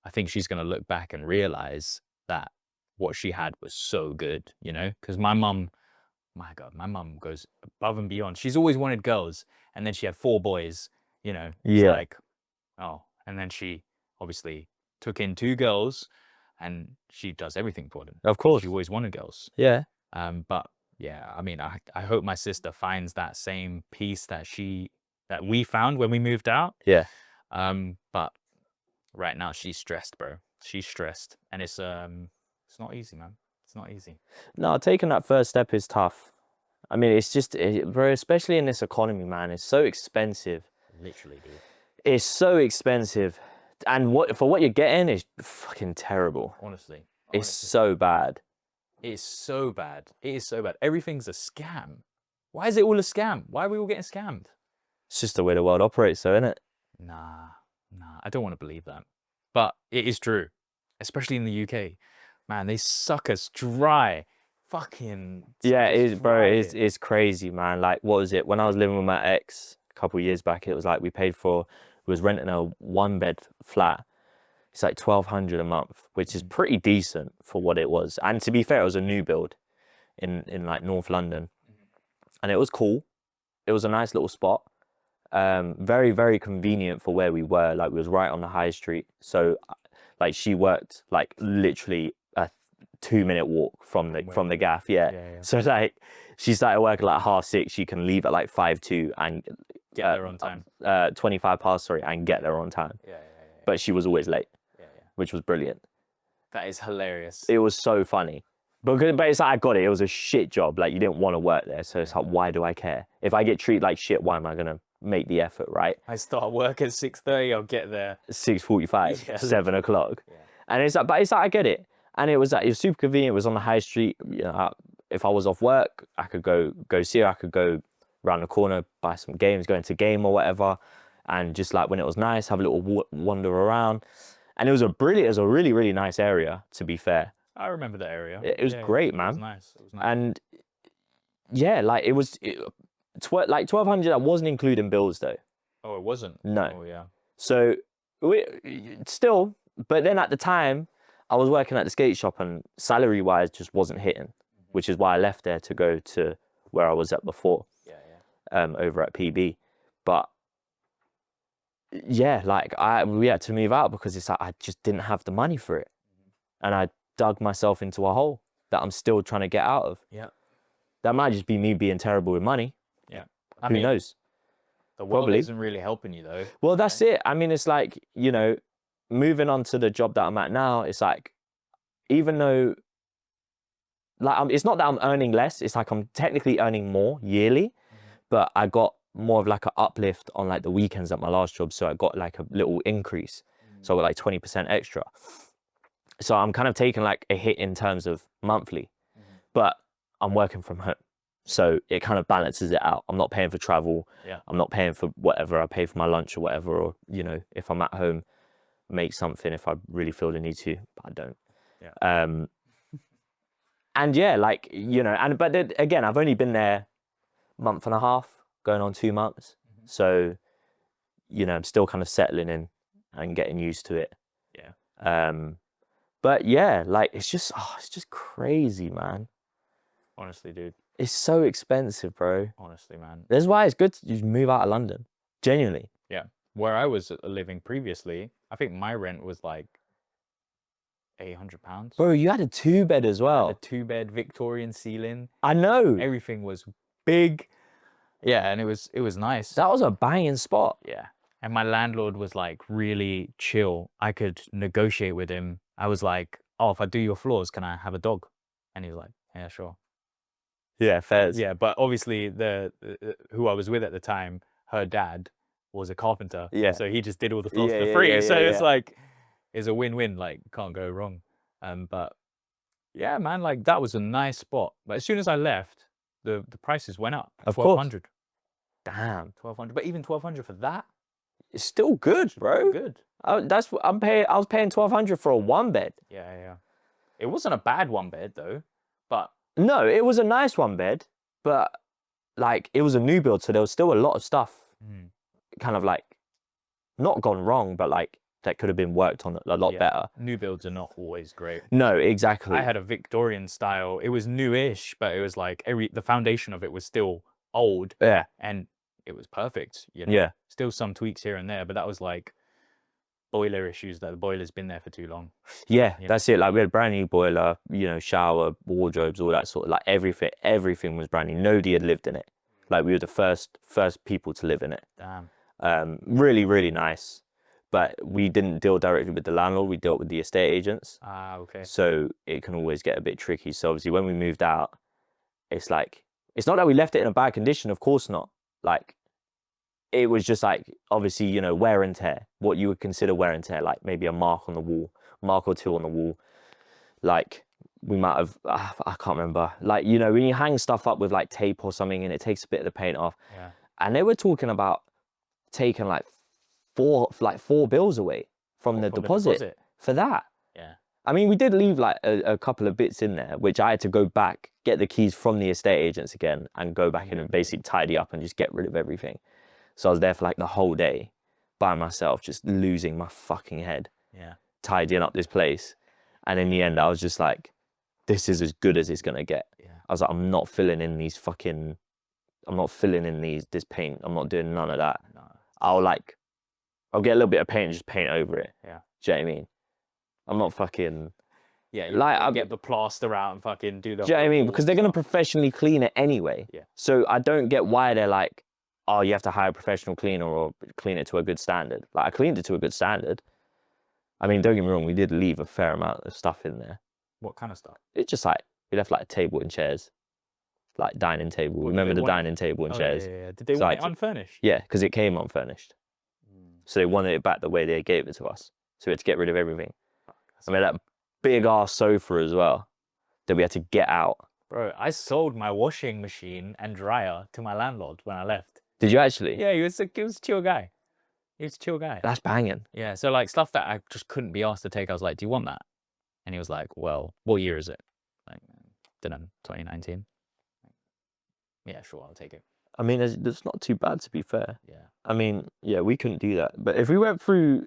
I think she's gonna look back and realize that what she had was so good, you know? Because my mum, my God, my mum goes above and beyond. She's always wanted girls, and then she had 4 boys, you know? It's Yeah. like, oh, and then she obviously took in 2 girls, and she does everything for them. Of course. She always wanted girls. Yeah. But yeah, I mean, I hope my sister finds that same peace that we found when we moved out. Yeah. But right now she's stressed, bro. She's stressed, and it's not easy, man. It's not easy. No, taking that first step is tough. I mean, it's just, bro, especially in this economy, man, it's so expensive. Literally, dude. It's so expensive. And for what you're getting is fucking terrible. Honestly. It's so bad. It's so bad. It is so bad. Everything's a scam. Why is it all a scam? Why are we all getting scammed? It's just the way the world operates, though, isn't it? Nah. I don't want to believe that. But it is true. Especially in the UK. Man, they suck us dry. Fucking yeah, it is, bro. It's crazy, man. Like, what was it? When I was living with my ex a couple of years back, it was like we was renting a 1-bed flat. It's like 1,200 a month, which is pretty decent for what it was. And to be fair, it was a new build in like North London, and it was cool. It was a nice little spot. Very, very convenient for where we were. Like, we was right on the high street. So, like, she worked like literally a 2-minute walk from the gaff. Yeah. So it's like she started working like 6:30. She can leave at like 5:02 and get there on time. 25 past, sorry, and get there on time. Yeah. But she was always late. Which was brilliant. That is hilarious. It was so funny. But it's like, I got it. It was a shit job. Like, you didn't want to work there. So it's like, why do I care? If I get treated like shit, why am I going to make the effort, right? I start work at 6:30, I'll get there 6:45, 7 o'clock. Yeah. And it's like, I get it. And it was super convenient. It was on the high street. You know, if I was off work, I could go see her. I could go around the corner, buy some games, go into game or whatever. And just like when it was nice, have a little wander around. And it was a really, really nice area, to be fair. I remember that area. It was great, man. It was nice. And yeah, like like 1,200, that wasn't including bills though. Oh, it wasn't? No. Oh, yeah. So still, but then at the time, I was working at the skate shop and salary-wise just wasn't hitting, which is why I left there to go to where I was at before. Over at PB. But yeah, like we had to move out because it's like I just didn't have the money for it. And I dug myself into a hole that I'm still trying to get out of. Yeah. That might just be me being terrible with money. Yeah. Who knows? The world isn't really helping you though. Well, that's it. I mean, it's like, you know, moving on to the job that I'm at now, it's like, even though, like, it's not that I'm earning less, it's like I'm technically earning more yearly, but I got more of like an uplift on like the weekends at my last job. So I got like a little increase. So I got like 20% extra. So I'm kind of taking like a hit in terms of monthly, but I'm working from home. So it kind of balances it out. I'm not paying for travel. Yeah. I'm not paying for whatever. I pay for my lunch or whatever, or, you know, if I'm at home, make something if I really feel the need to, but I don't. Yeah. And yeah, like, you know, but then, again, I've only been there a month and a half, going on 2 months. So, you know, I'm still kind of settling in and getting used to it. Yeah. But yeah, like, it's just crazy, man. Honestly, dude. It's so expensive, bro. Honestly, man. That's why it's good to just move out of London. Genuinely. Yeah. Where I was living previously, I think my rent was like £800. Bro, you had a 2-bed as well. A 2-bed Victorian ceiling. I know. Everything was big. Yeah, and it was nice. That was a banging spot. Yeah. And my landlord was like really chill. I could negotiate with him. I was like, oh, if I do your floors, can I have a dog? And he was like, yeah, sure. Yeah, fairs. Yeah, but obviously the who I was with at the time, her dad was a carpenter. Yeah. So he just did all the floors Yeah, for yeah, free. yeah, So yeah, it's yeah. like, it's a win-win. Like, can't go wrong. But yeah, man, like that was a nice spot. But as soon as I left, the prices went up. Of course. 1,200. Damn. 1,200. But even 1,200 for that, It's still good, bro. good. That's what I'm paying. I was paying 1,200 for a 1-bed. Yeah, yeah. It wasn't a bad 1-bed though. But No, it was a nice 1-bed, but like it was a new build, so there was still a lot of stuff kind of like not gone wrong, but like that could have been worked on a lot better. New builds are not always great. No, exactly. I had a Victorian style. It was newish, but it was like the foundation of it was still old. Yeah. And it was perfect. You know? Yeah. Still some tweaks here and there, but that was like boiler issues, that the boiler's been there for too long. Yeah, that's it. Like we had a brand new boiler, you know, shower, wardrobes, all that sort of like everything was brand new. Nobody had lived in it. Like we were the first people to live in it. Damn. Really, really nice. But we didn't deal directly with the landlord. We dealt with the estate agents. Ah, okay. So it can always get a bit tricky. So obviously when we moved out, it's like, it's not that we left it in a bad condition. Of course not. Like it was just like, obviously, you know, wear and tear, what you would consider wear and tear, like maybe a mark on the wall, mark or two on the wall. Like we might have, I can't remember. Like, you know, when you hang stuff up with like tape or something and it takes a bit of the paint off. Yeah. And they were talking about taking like four bills away from the deposit for that. Yeah. I mean, we did leave like a couple of bits in there, which I had to go back, get the keys from the estate agents again and go back in and basically tidy up and just get rid of everything. So I was there for like the whole day by myself, just losing my fucking head. Yeah. Tidying up this place. And in the end, I was just like, this is as good as it's going to get. Yeah. I was like, I'm not filling in this paint. I'm not doing none of that. No. I'll get a little bit of paint and just paint over it. Yeah. Do you know what I mean? I'm not fucking... Yeah, like, I'll get the plaster out and fucking do the... Do you know what I mean? Because they're going to professionally clean it anyway. Yeah. So I don't get why they're like, oh, you have to hire a professional cleaner or clean it to a good standard. Like, I cleaned it to a good standard. I mean, don't get me wrong, we did leave a fair amount of stuff in there. What kind of stuff? It's just like, we left like a table and chairs. Like, dining table. Remember the dining table and chairs? Yeah. Did they want it unfurnished? Yeah, because it came unfurnished. So they wanted it back the way they gave it to us. So we had to get rid of everything. I mean, that big ass sofa as well that we had to get out. Bro, I sold my washing machine and dryer to my landlord when I left. Did you actually? Yeah, he was a chill guy. He was a chill guy. That's banging. Yeah, so like stuff that I just couldn't be asked to take, I was like, do you want that? And he was like, well, what year is it? Like, dunno, 2019. Yeah, sure, I'll take it. I mean, it's not too bad, to be fair. Yeah. I mean, yeah, we couldn't do that. But if we went through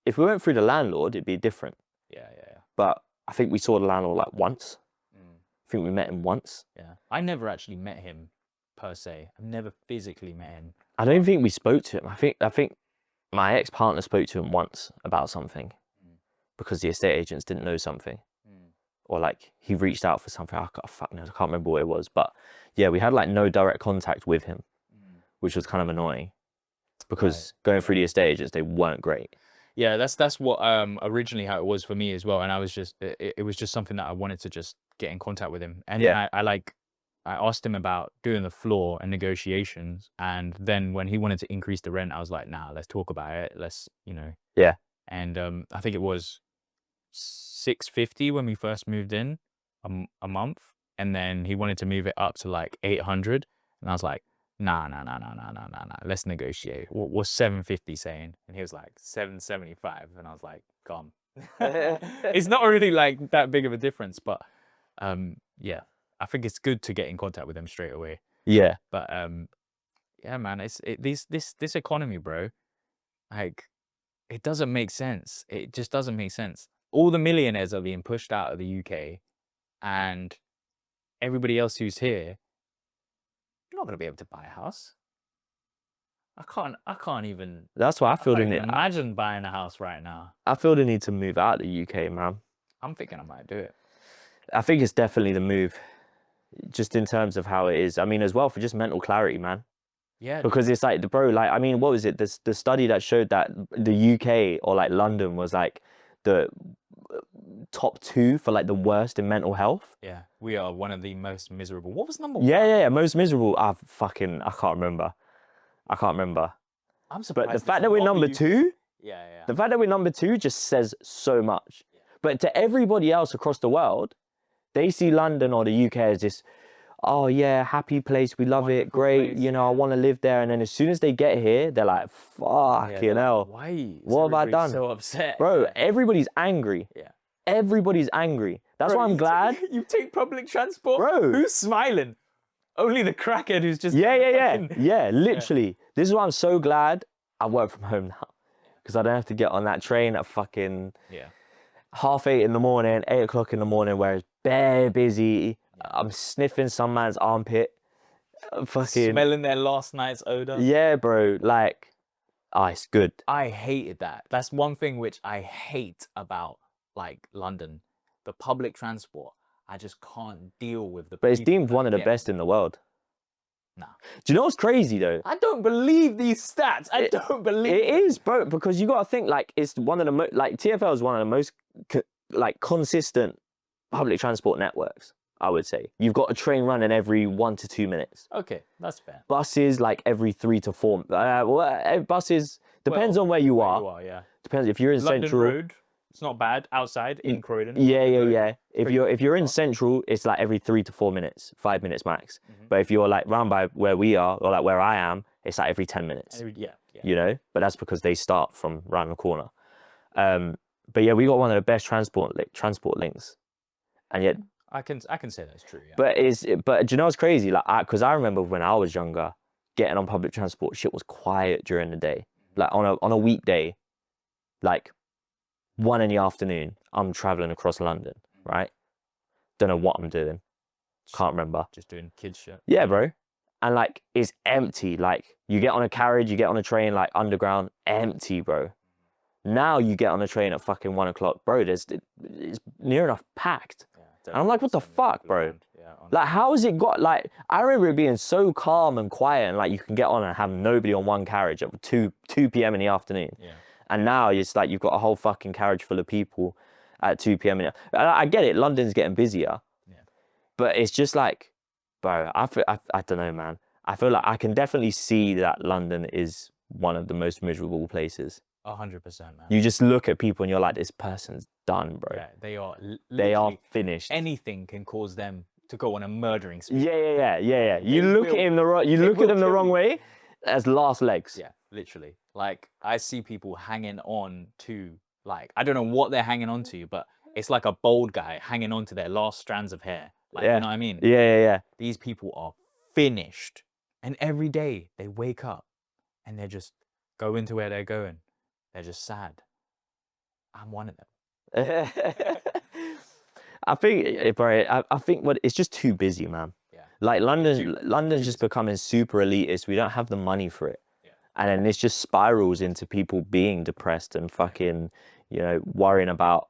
the landlord, it'd be different. Yeah. But I think we saw the landlord like once. I think we met him once. Yeah. I never actually met him per se. I've never physically met him. I don't think we spoke to him. I think my ex-partner spoke to him once about something because the estate agents didn't know something. Or like he reached out for something. I can't remember what it was. But yeah, we had like no direct contact with him, which was kind of annoying because going through the estate agents, they weren't great. Yeah, that's what originally how it was for me as well. And I was just it was just something that I wanted to just get in contact with him. And yeah. I asked him about doing the floor and negotiations. And then when he wanted to increase the rent, I was like, nah, let's talk about it. Let's, you know. Yeah. And I think it was $650 when we first moved in a month. And then he wanted to move it up to like 800. And I was like, nah. Let's negotiate. What's 750 saying? And he was like, 775. And I was like, come. It's not really like that big of a difference, but yeah, I think it's good to get in contact with them straight away. Yeah. But yeah, man, this economy, bro, like it doesn't make sense. It just doesn't make sense. All the millionaires are being pushed out of the UK, and everybody else who's here, you're not gonna be able to buy a house. I can't even. That's why I feel the need. Imagine buying a house right now. I feel the need to move out of the UK, man. I'm thinking I might do it. I think it's definitely the move, just in terms of how it is. I mean, as well for just mental clarity, man. Yeah. Because it's like like I mean, what was it? The study that showed that the UK or like London was like the top 2 for like the worst in mental health. Yeah, we are one of the most miserable. What was number 1? Yeah, most miserable. I can't remember. I'm surprised. But the fact that we're number 2, yeah. the fact that we're number 2 just says so much. Yeah. But to everybody else across the world, they see London or the UK as this, oh yeah, happy place, we love it, great, place, you know, I want to live there. And then as soon as they get here, they're like, fuck, you know, like, why is what have I done? so upset? Bro, everybody's angry. Yeah. Everybody's angry. That's Bro, why I'm glad. You take public transport? Bro. Who's smiling? Only the crackhead who's just... Yeah, literally. This is why I'm so glad I work from home now. Because I don't have to get on that train at fucking 8:30 in the morning, 8 o'clock in the morning, where it's bare busy. I'm sniffing some man's armpit. Fucking... Smelling their last night's odor. Yeah, bro. Like, it's good. I hated that. That's one thing which I hate about, like, London. The public transport. I just can't deal with the... But it's deemed one of the best in the world. Nah. Do you know what's crazy though? I don't believe these stats. I don't believe it. Is, bro, because you got to think, like, it's one of the like, TfL is one of the most like consistent public transport networks, I would say. You've got a train running every 1 to 2 minutes. Okay, that's fair. Buses like every 3 to 4. Buses depends on where you are. Yeah. Depends if you're in London Central. Road, it's not bad. Outside in Croydon. Yeah. If you're in Central, it's like every 3 to 4 minutes, 5 minutes max. But if you're like round by where we are or like where I am, it's like every 10 minutes. Yeah. You know, but that's because they start from round the corner. But yeah, we got one of the best transport links, and yet I can say that's true. Yeah. But do you know what's crazy? Like, because I remember when I was younger, getting on public transport, shit was quiet during the day. Like on a weekday, like 1 in the afternoon, I'm traveling across London, right? Don't know what I'm doing. Can't remember. Just doing kid shit. Yeah, bro. And like, it's empty. Like, you get on a carriage, you get on a train, like underground, empty, bro. Now you get on a train at fucking 1 o'clock, bro. It's near enough packed. Yeah, and I'm like, what the fuck, bro? Yeah, like, how has it got, like, I remember it being so calm and quiet, and like, you can get on and have nobody on one carriage at 2 p.m. in the afternoon. Yeah. And now it's like you've got a whole fucking carriage full of people at 2 p.m. I get it, London's getting busier. Yeah. But it's just like, bro, I don't know, man. I feel like I can definitely see that London is one of the most miserable places. 100%, man. You just look at people and you're like, this person's done, bro. Yeah, they are finished. Anything can cause them to go on a murdering spree. Yeah. You look at them the wrong way, as last legs. Yeah, literally. Like, I see people hanging on to, like, I don't know what they're hanging on to, but it's like a bald guy hanging on to their last strands of hair. Like, you know what I mean? Yeah. These people are finished. And every day they wake up and they just go into where they're going. They're just sad. I'm one of them. I think, bro, I think it's just too busy, man. Yeah. Like, London's just becoming super elitist. We don't have the money for it. Yeah. And then it just spirals into people being depressed and fucking, you know, worrying about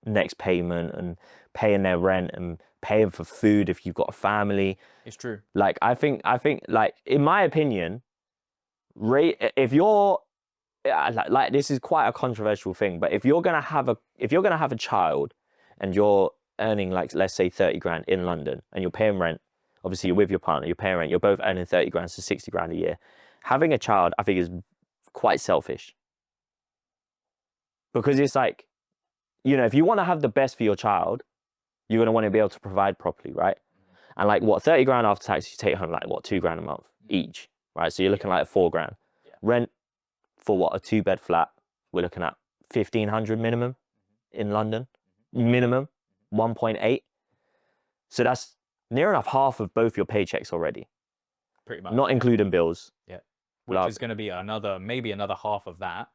next payment and paying their rent and paying for food if you've got a family. It's true. Like, I think, like, in my opinion, if you're, like, this is quite a controversial thing, but if you're gonna have a child and you're earning, like, let's say 30 grand in London and you're paying rent, obviously you're with your partner, you're paying rent, you're both earning 30 grand, so 60 grand a year. Having a child, I think, is quite selfish. Because it's like, you know, if you want to have the best for your child, you're going to want to be able to provide properly, right? And like, what, 30 grand after tax, you take home like, what, 2 grand a month each, right? So you're looking like 4 grand. Yeah. Rent for what, a 2-bed flat, we're looking at 1,500 minimum in London, minimum 1.8. So that's near enough half of both your paychecks already. Pretty much. Not including bills. Yeah. Which is going to be maybe another half of that.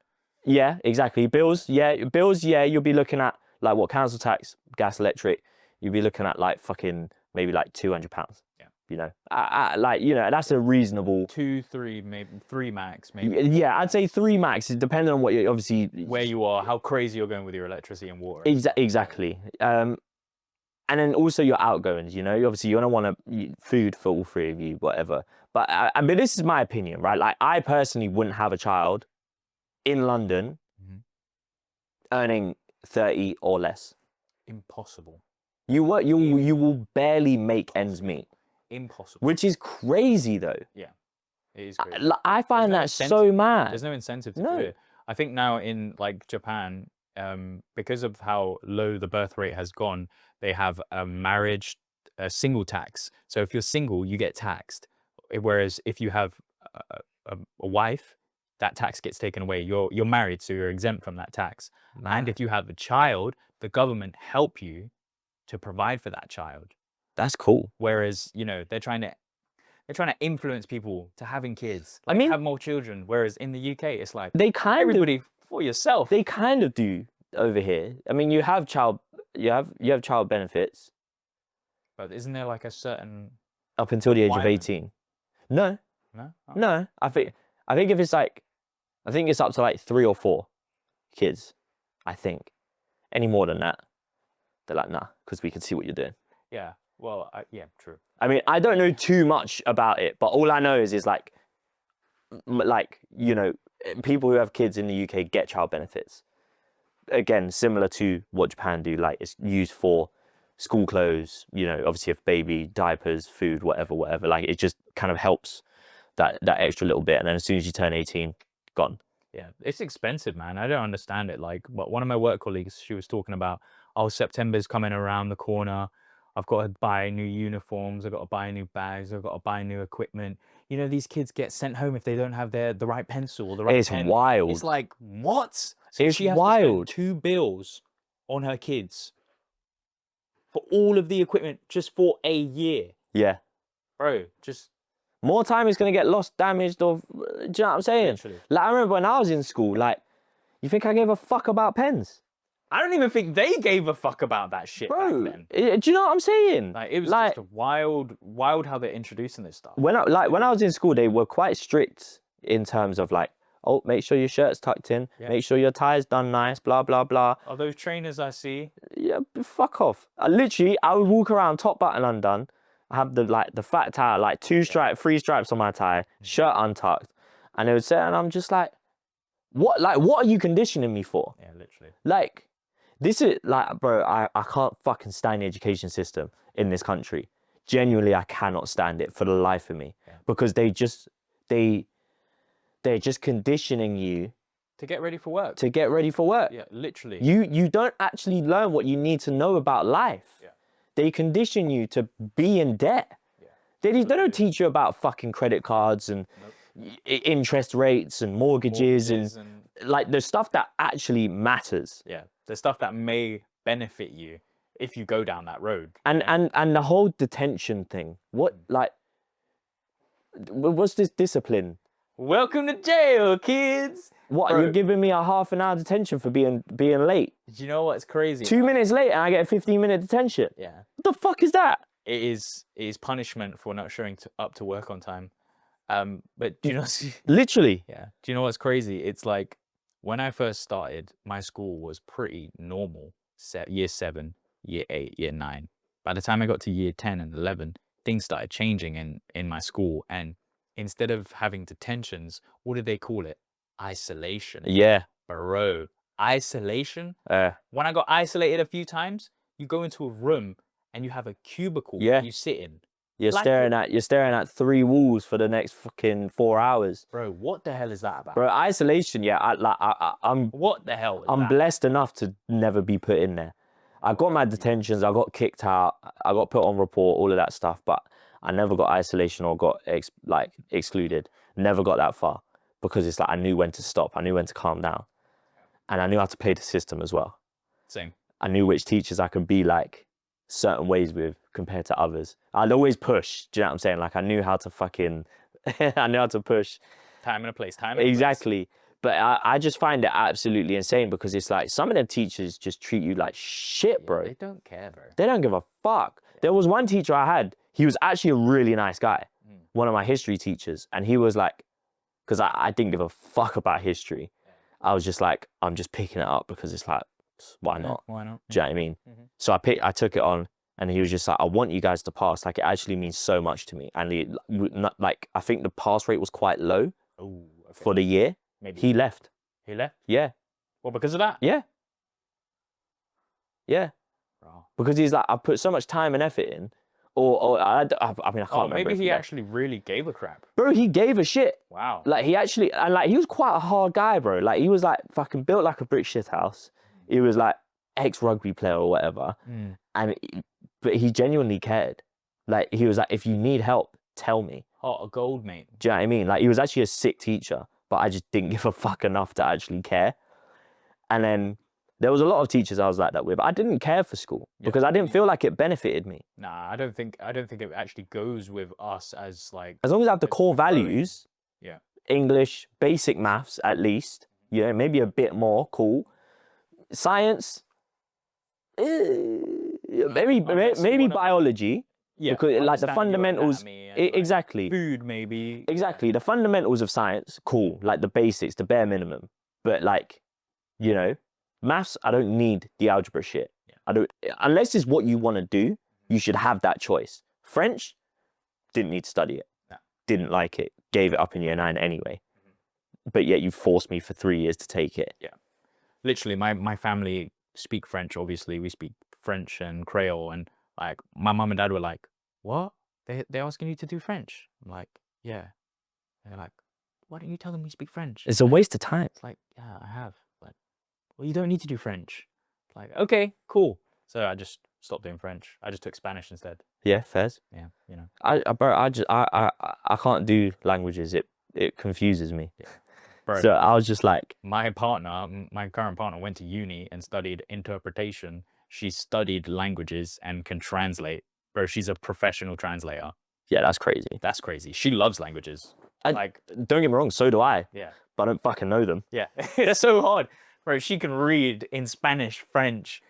Yeah, exactly. Bills, you'll be looking at like what, council tax, gas, electric, you'll be looking at like fucking maybe like £200. Yeah. You know, like, you know, that's a reasonable 2, 3, maybe 3 max, maybe. Yeah, I'd say 3 max, depending on what you obviously where you are, how crazy you're going with your electricity and water. Exactly. And then also your outgoings, you know, obviously you're gonna want to food for all 3 of you, whatever. But I mean, this is my opinion, right? Like, I personally wouldn't have a child in London earning 30 or less. Impossible. You will barely make ends meet. Impossible. Which is crazy though. Yeah. It is crazy. I find that so There's mad. no incentive to do it. I think now in like Japan, because of how low the birth rate has gone, they have a single tax. So if you're single, you get taxed. Whereas if you have a wife, that tax gets taken away. You're married, so you're exempt from that tax. And if you have a child, the government help you to provide for that child. That's cool. Whereas, you know, they're trying to influence people to having kids. Like, have more children. Whereas in the UK, it's like everybody for yourself. They kind of do over here. I mean, you have child benefits. But isn't there like a certain up until the age of 18? No. No? Oh. No. I think if it's like, I think it's up to like 3 or 4 kids. I think any more than that, they're like, nah, because we can see what you're doing. Yeah. Well, yeah, true. I mean, I don't know too much about it, but all I know is like, you know, people who have kids in the UK get child benefits. Again, similar to what Japan do, like it's used for school clothes, you know, obviously if baby, diapers, food, whatever, like it just kind of helps that extra little bit. And then as soon as you turn 18, gone. Yeah, it's expensive, man. I don't understand it. Like, but one of my work colleagues, she was talking about, oh, September's coming around the corner. I've got to buy new uniforms. I've got to buy new bags. I've got to buy new equipment. You know, these kids get sent home if they don't have the right pencil or the right pen. It's wild. It's like, what? So it's she has wild. To spend 2 bills on her kids for all of the equipment just for a year. Yeah. Bro, just... more time is going to get lost, damaged, or... do you know what I'm saying? Literally. Like, I remember when I was in school, like, you think I gave a fuck about pens? I don't even think they gave a fuck about that shit back then. Do you know what I'm saying? Like, it was just wild how they're introducing this stuff. When I was in school, they were quite strict in terms of like, oh, make sure your shirt's tucked in, make sure your tie's done nice, blah, blah, blah. Are those trainers I see? Yeah, fuck off. I would walk around top button undone. I have the fat tie, like 3 stripes on my tie, shirt untucked. And they would say, and I'm just like, what are you conditioning me for? Yeah, literally. Like, this is like, bro, I can't fucking stand the education system in this country. Genuinely, I cannot stand it for the life of me. Yeah. Because they're just conditioning you to get ready for work. Yeah, literally. You don't actually learn what you need to know about life. Yeah. They condition you to be in debt. Yeah. They don't teach you about fucking credit cards and interest rates and mortgages and like the stuff that actually matters. Yeah, the stuff that may benefit you if you go down that road. And the whole detention thing. What's this discipline? Welcome to jail, kids. What, bro, you're giving me a half an hour detention for being late? Do you know what's crazy? 2 minutes late and I get a 15-minute detention. Yeah. What the fuck is that? It is punishment for not showing up to work on time. But do you know? Literally. Yeah. Do you know what's crazy? It's like when I first started, my school was pretty normal. Year 7, year 8, year 9. By the time I got to year 10 and 11, things started changing in my school. And instead of having detentions, what did they call it? Isolation. Yeah. Bro, isolation? When I got isolated a few times, you go into a room and you have a cubicle you sit in. You're staring at 3 walls for the next fucking 4 hours. Bro, what the hell is that about? Bro, isolation, yeah, I'm what the hell is I'm that? blessed enough to never be put in there. I got my detentions, I got kicked out, I got put on report, all of that stuff, but I never got isolation or got excluded. Never got that far because it's like I knew when to stop, I knew when to calm down. And I knew how to play the system as well. Same. I knew which teachers I could be like certain ways with compared to others. I'd always push, do you know what I'm saying? Like I knew how to I knew how to push. Time and a place, Exactly. But I just find it absolutely insane because it's like some of them teachers just treat you like shit, bro. They don't care, bro. They don't give a fuck. Yeah. There was one teacher I had, he was actually a really nice guy, one of my history teachers. And he was like, because I didn't give a fuck about history. Yeah. I was just like, I'm just picking it up because it's like, why not? Why not? Do you know what I mean? So I took it on and he was just like, I want you guys to pass. Like it actually means so much to me. And I think the pass rate was quite low for the year. Maybe. He left. He left? Yeah. Well, because of that? Yeah. Yeah. Bro. Because he's like, I put so much time and effort in. or I mean, I can't remember. Maybe if he actually really gave a crap. Bro, he gave a shit. Wow. Like, he actually, and like, he was quite a hard guy, bro. Like, he was like fucking built like a brick shit house. He was like ex-rugby player or whatever. But he genuinely cared. Like, he was like, if you need help, tell me. Heart of gold, mate. Do you know what I mean? Like, he was actually a sick teacher, but I just didn't give a fuck enough to actually care. And then there was a lot of teachers I was like that with. I didn't care for school because I didn't feel like it benefited me. Nah, I don't think it actually goes with us as like. As long as I have the core values, yeah, English, basic maths at least, you know, maybe a bit more, cool. Science, maybe biology. Yeah, because like the fundamentals, exactly. Like food, maybe. Exactly, the fundamentals of science, cool. Like the basics, the bare minimum. But like, you know, maths, I don't need the algebra shit. I don't, unless it's what you want to do, you should have that choice. French, didn't need to study it. No. Didn't like it. Gave it up in year 9 anyway. But yet you forced me for 3 years to take it. Yeah. Literally, my family speak French, obviously. We speak French and Creole, and like my mum and dad were like, what? They're asking you to do French? I'm like, yeah. They're like, why don't you tell them we speak French? It's a waste of time. It's like, yeah, I have. But, well, you don't need to do French. It's like, okay, cool. So I just stopped doing French. I just took Spanish instead. Yeah, fairs. Yeah, you know. I can't do languages. It confuses me. Yeah. Bro, so I was just like, my current partner went to uni and studied interpretation. She studied languages and can translate. Bro, she's a professional translator. Yeah, that's crazy. That's crazy. She loves languages. Like, don't get me wrong, so do I. Yeah. But I don't fucking know them. Yeah. It's so hard. Bro, she can read in Spanish, French,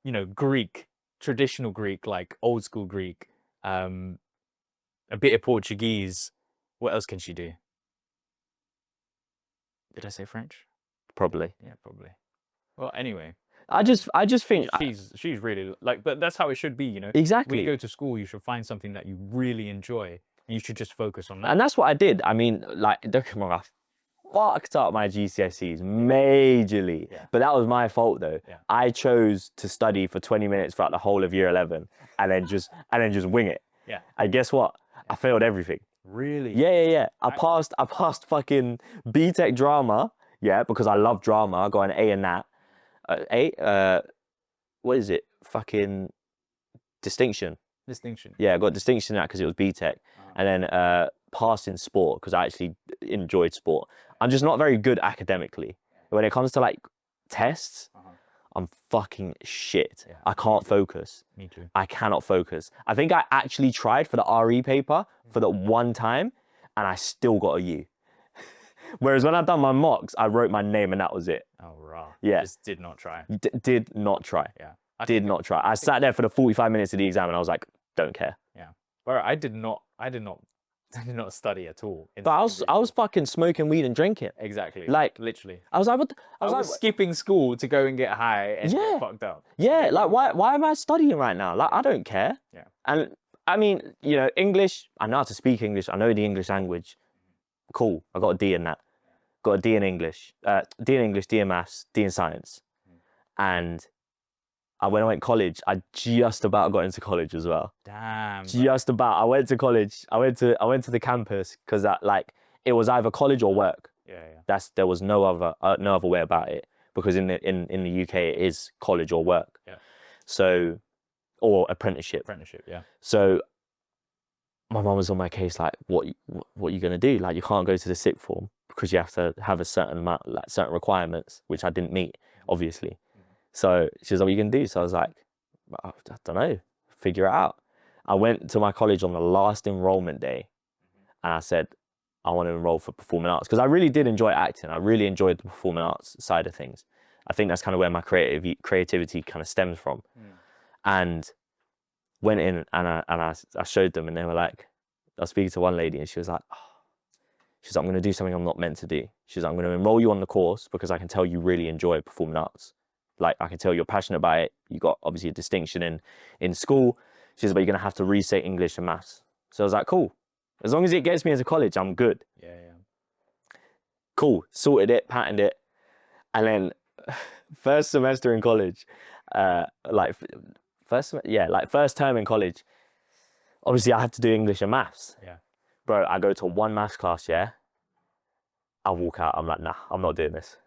you know, Greek, traditional Greek, like old school Greek, a bit of Portuguese. What else can she do? Did I say French? Probably. Yeah, probably. Well, anyway. I just think she's really like, but that's how it should be, you know. Exactly. When you go to school, you should find something that you really enjoy, and you should just focus on that. And that's what I did. I mean, like, don't get me wrong, I fucked up my GCSEs majorly, but that was my fault though. Yeah. I chose to study for 20 minutes throughout the whole of year 11, and then just wing it. Yeah. And guess what? I failed everything. Really? Yeah. I passed fucking BTEC drama. Yeah, because I love drama. I got an A in that. What is it? Fucking distinction. Distinction. Yeah, I got distinction in that because it was BTEC. And then passed in sport because I actually enjoyed sport. I'm just not very good academically. When it comes to like tests, I'm fucking shit. Yeah. I can't focus. Me too. I cannot focus. I think I actually tried for the RE paper for the one time and I still got a U. Whereas when I've done my mocks, I wrote my name and that was it. Oh, raw. Yeah. Just did not try. Did not try. Yeah. Did not try. I sat there for the 45 minutes of the exam and I was like, don't care. Yeah. Bro, I did not study at all. But I was fucking smoking weed and drinking. Exactly. Like, literally. I was like, skipping school to go and get high and get fucked up. Yeah, like why am I studying right now? Like, I don't care. Yeah. And I mean, you know, English, I know how to speak English. I know the English language. Cool. I got a D in that. Got a D in English. D in English, D in maths, D in science. And when I went to college, I just about got into college as well. Damn. Just about. I went to college. I went to the campus because it was either college or work. Yeah. There was no other way about it because in the UK it is college or work. Yeah. So, or apprenticeship. Apprenticeship, yeah. So my mum was on my case like, what are you gonna do? Like, you can't go to the sixth form because you have to have a certain amount, like certain requirements, which I didn't meet, obviously. So she was like, what are you gonna do? So I was like, I don't know, figure it out. I went to my college on the last enrollment day and I said, I want to enroll for performing arts because I really did enjoy acting. I really enjoyed the performing arts side of things. I think that's kind of where my creativity kind of stems from. And went in and I showed them and they were like, I was speaking to one lady and she was like, she's like, I'm going to do something I'm not meant to do. She's like, I'm going to enroll you on the course because I can tell you really enjoy performing arts. Like, I can tell you're passionate about it. You got obviously a distinction in school. She said, but you're going to have to restate English and maths. So I was like, cool. As long as it gets me into college, I'm good. Yeah. Cool. Sorted it, patterned it. And then first semester in college, first term in college, Obviously, I have to do English and maths. Yeah. Bro, I go to one maths class, yeah? I walk out, I'm like, nah, I'm not doing this.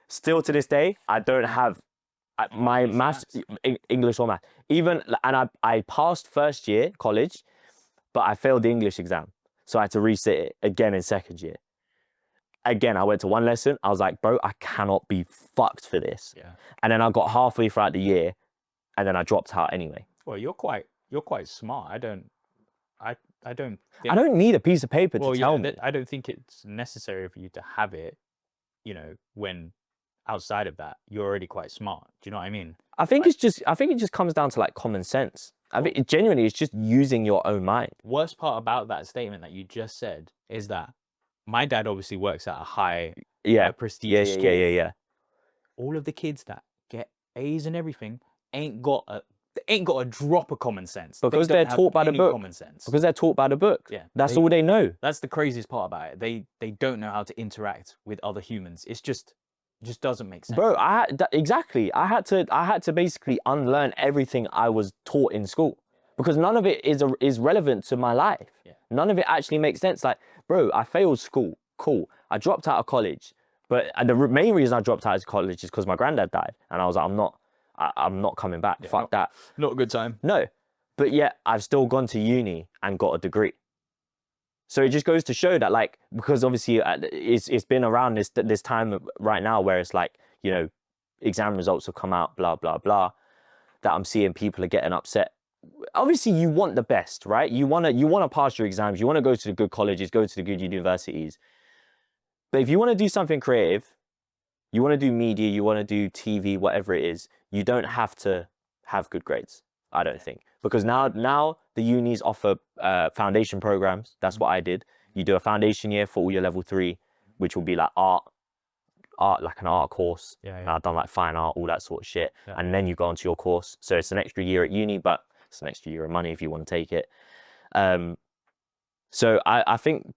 Still to this day, I don't have my English or math. Even, and I passed first year college, but I failed the English exam. So I had to resit it again in second year. Again, I went to one lesson. I was like, bro, I cannot be fucked for this. Yeah. And then I got halfway throughout the year, and then I dropped out anyway. Well, you're quite smart. I don't think, I don't need a piece of paper to tell me. I don't think it's necessary for you to have it, you know, when outside of that, you're already quite smart. Do you know what I mean? I think it just comes down to like common sense. I think genuinely, it's just using your own mind. Worst part about that statement that you just said is that my dad obviously works at a high, prestigious school. Yeah. All of the kids that get A's and everything ain't got a drop of common sense because they're taught by the book. Common sense. Because they're taught by the book. Yeah, that's all they know. That's the craziest part about it. They don't know how to interact with other humans. It just doesn't make sense. Bro, exactly. I had to basically unlearn everything I was taught in school because none of it is relevant to my life. Yeah. None of it actually makes sense. Like, bro, I failed school. Cool. I dropped out of college. But the main reason I dropped out of college is because my granddad died. And I was like, I'm not coming back. Yeah, Fuck that. Not a good time. No. But yet I've still gone to uni and got a degree. So it just goes to show that, like, because obviously it's been around this time right now where it's like, you know, exam results have come out, blah, blah, blah, that I'm seeing people are getting upset. Obviously, you want the best, right? You want to pass your exams. You want to go to the good colleges, go to the good universities. But if you want to do something creative, you want to do media, you want to do TV, whatever it is, you don't have to have good grades, I don't think. Because now the unis offer foundation programs. That's what I did. You do a foundation year for all your level 3, which will be like art, like an art course. Yeah. And I've done like fine art, all that sort of shit. Yeah. And then you go onto your course. So it's an extra year at uni, but it's an extra year of money if you want to take it. So I think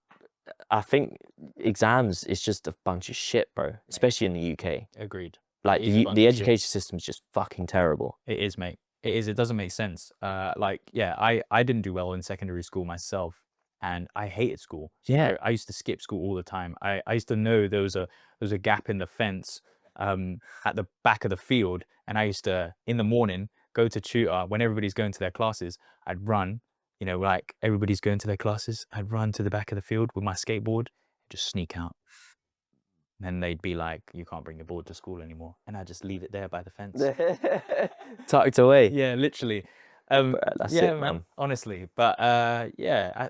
exams is just a bunch of shit, bro. Especially in the UK. Agreed. Like the education system is just fucking terrible. It is, mate. It is. It doesn't make sense. Like, yeah, I didn't do well in secondary school myself, and I hated school. Yeah. I used to skip school all the time. I used to know there was a gap in the fence at the back of the field, and I used to, in the morning, go to tutor when everybody's going to their classes. I'd run, you know, like everybody's going to their classes. I'd run to the back of the field with my skateboard, just sneak out. And then they'd be like, you can't bring your board to school anymore. And I'd just leave it there by the fence. Tucked away. Yeah, literally. That's yeah, it, man. Honestly. But yeah,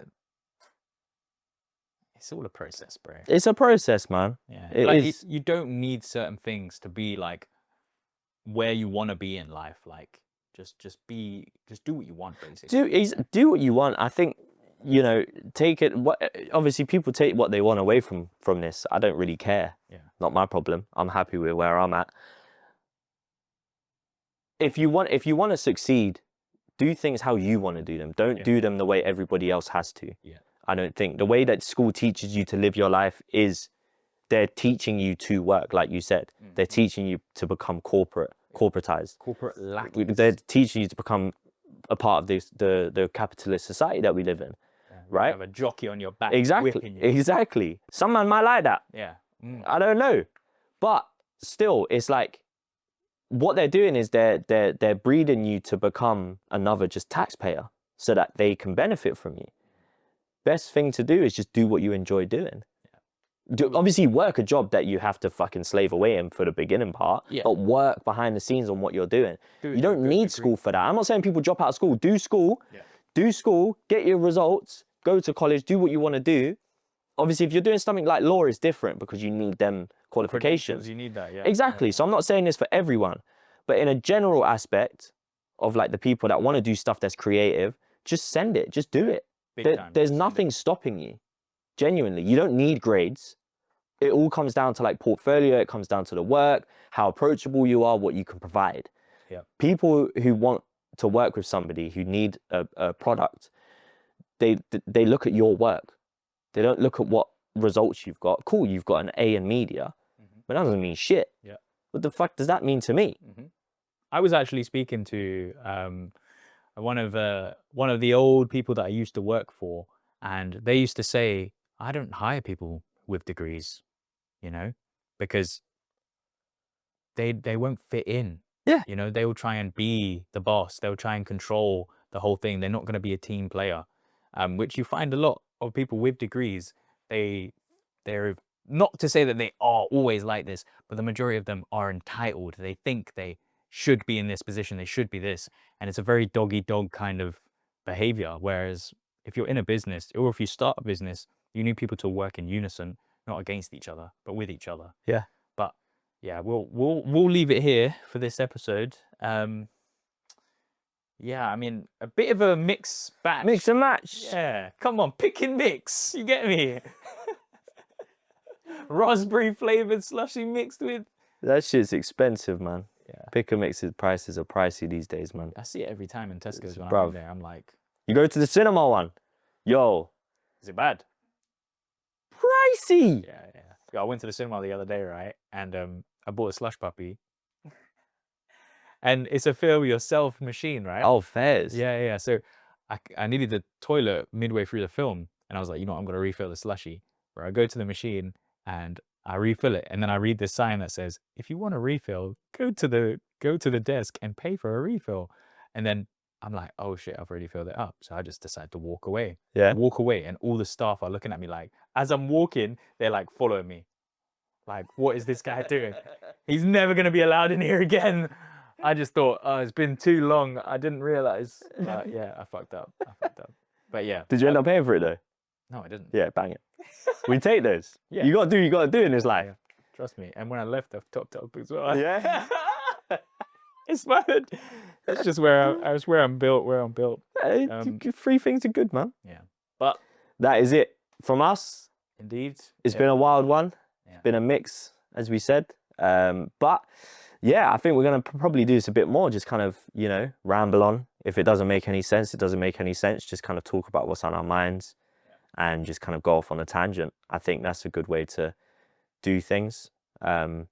it's all a process, bro. It's a process, man. Yeah. It like, is. You don't need certain things to be like where you want to be in life. Like, just do what you want, basically. Do what you want. I think, you know, take it. Obviously, people take what they want away from this. I don't really care. Yeah. Not my problem. I'm happy with where I'm at. If you want to succeed, do things how you want to do them. Don't do them the way everybody else has to. Yeah. I don't think the way that school teaches you to live your life is they're teaching you to work, like you said. They're teaching you to become corporatized. Corporate lackeys. They're teaching you to become a part of the capitalist society that we live in. Right? Have a jockey on your back. Exactly. Some man might like that. Yeah. I don't know. But still, it's like what they're doing is they're breeding you to become another just taxpayer so that they can benefit from you. Best thing to do is just do what you enjoy doing. Obviously, work a job that you have to fucking slave away in for the beginning part, but work behind the scenes on what you're doing. You don't need school for that. I'm not saying people drop out of school. Do school, get your results, go to college, do what you want to do. Obviously, if you're doing something like law, it's different because you need them qualifications. You need that, yeah. Exactly. Yeah. So I'm not saying this for everyone, but in a general aspect of like the people that want to do stuff that's creative, just send it, just do it. There's nothing stopping you. Genuinely, you don't need grades. It all comes down to like portfolio. It comes down to the work, how approachable you are, what you can provide. Yeah. People who want to work with somebody who need a product, they look at your work. They don't look at what results you've got. Cool, you've got an A in media, but that doesn't mean shit. Yeah. What the fuck does that mean to me? I was actually speaking to one of the old people that I used to work for, and they used to say, I don't hire people with degrees, you know, because they won't fit in. Yeah. You know, they will try and be the boss. They'll try and control the whole thing. They're not going to be a team player, which you find a lot of people with degrees. They're not to say that they are always like this, but the majority of them are entitled. They think they should be in this position. They should be this. And it's a very dog-eat-dog kind of behavior. Whereas if you're in a business or if you start a business, you need people to work in unison, not against each other, but with each other. Yeah. But yeah, we'll leave it here for this episode. Yeah, I mean, a bit of a mix batch. Mix and match. Yeah, come on, pick and mix. You get me? Raspberry flavored slushy mixed with. That shit's expensive, man. Yeah. Pick and mix's prices are pricey these days, man. I see it every time in Tesco's when Bruv. I'm in there. I'm like, You go to the cinema one, yo, is it bad? pricey. Yeah, I went to the cinema the other day, right? And I bought a slush puppy. And it's a fill yourself machine, right? Oh, fairs. Yeah. So I needed the toilet midway through the film, and I was like, you know, I'm gonna refill the slushy. Where I go to the machine and I refill it, and then I read this sign that says, if you want a refill, go to the desk and pay for a refill. And then I'm like, oh shit, I've already filled it up. So I just decided to walk away. Yeah. Walk away, and all the staff are looking at me like, as I'm walking, they're like following me. Like, what is this guy doing? He's never gonna be allowed in here again. I just thought, oh, it's been too long. I didn't realize. Yeah, I fucked up. But yeah. Did you end up paying for it though? No, I didn't. Yeah, bang it. We take those. Yeah. You gotta do in this life. Yeah. Trust me. And when I left, I've topped up as well. Yeah. It's mad. That's just where I'm built. Free things are good, man. Yeah. But that is it from us. Indeed. It's been a wild one. Yeah. It's been a mix, as we said. But yeah, I think we're going to probably do this a bit more, just kind of, you know, ramble on. If it doesn't make any sense, it doesn't make any sense. Just kind of talk about what's on our minds and just kind of go off on a tangent. I think that's a good way to do things. As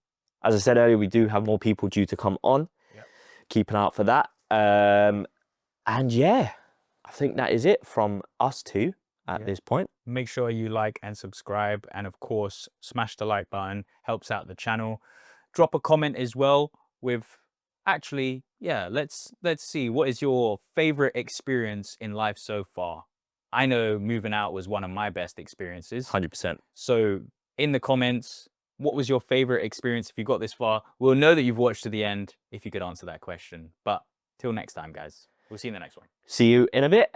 I said earlier, we do have more people due to come on. Yep. Keep an eye out for that. And yeah, I think that is it from us two at this point. Make sure you like and subscribe. And of course, smash the like button. Helps out the channel. Drop a comment as well with, actually, yeah, let's see, what is your favorite experience in life so far? I know moving out was one of my best experiences. 100%. So in the comments, what was your favorite experience if you got this far? We'll know that you've watched to the end if you could answer that question. But till next time, guys. We'll see you in the next one. See you in a bit.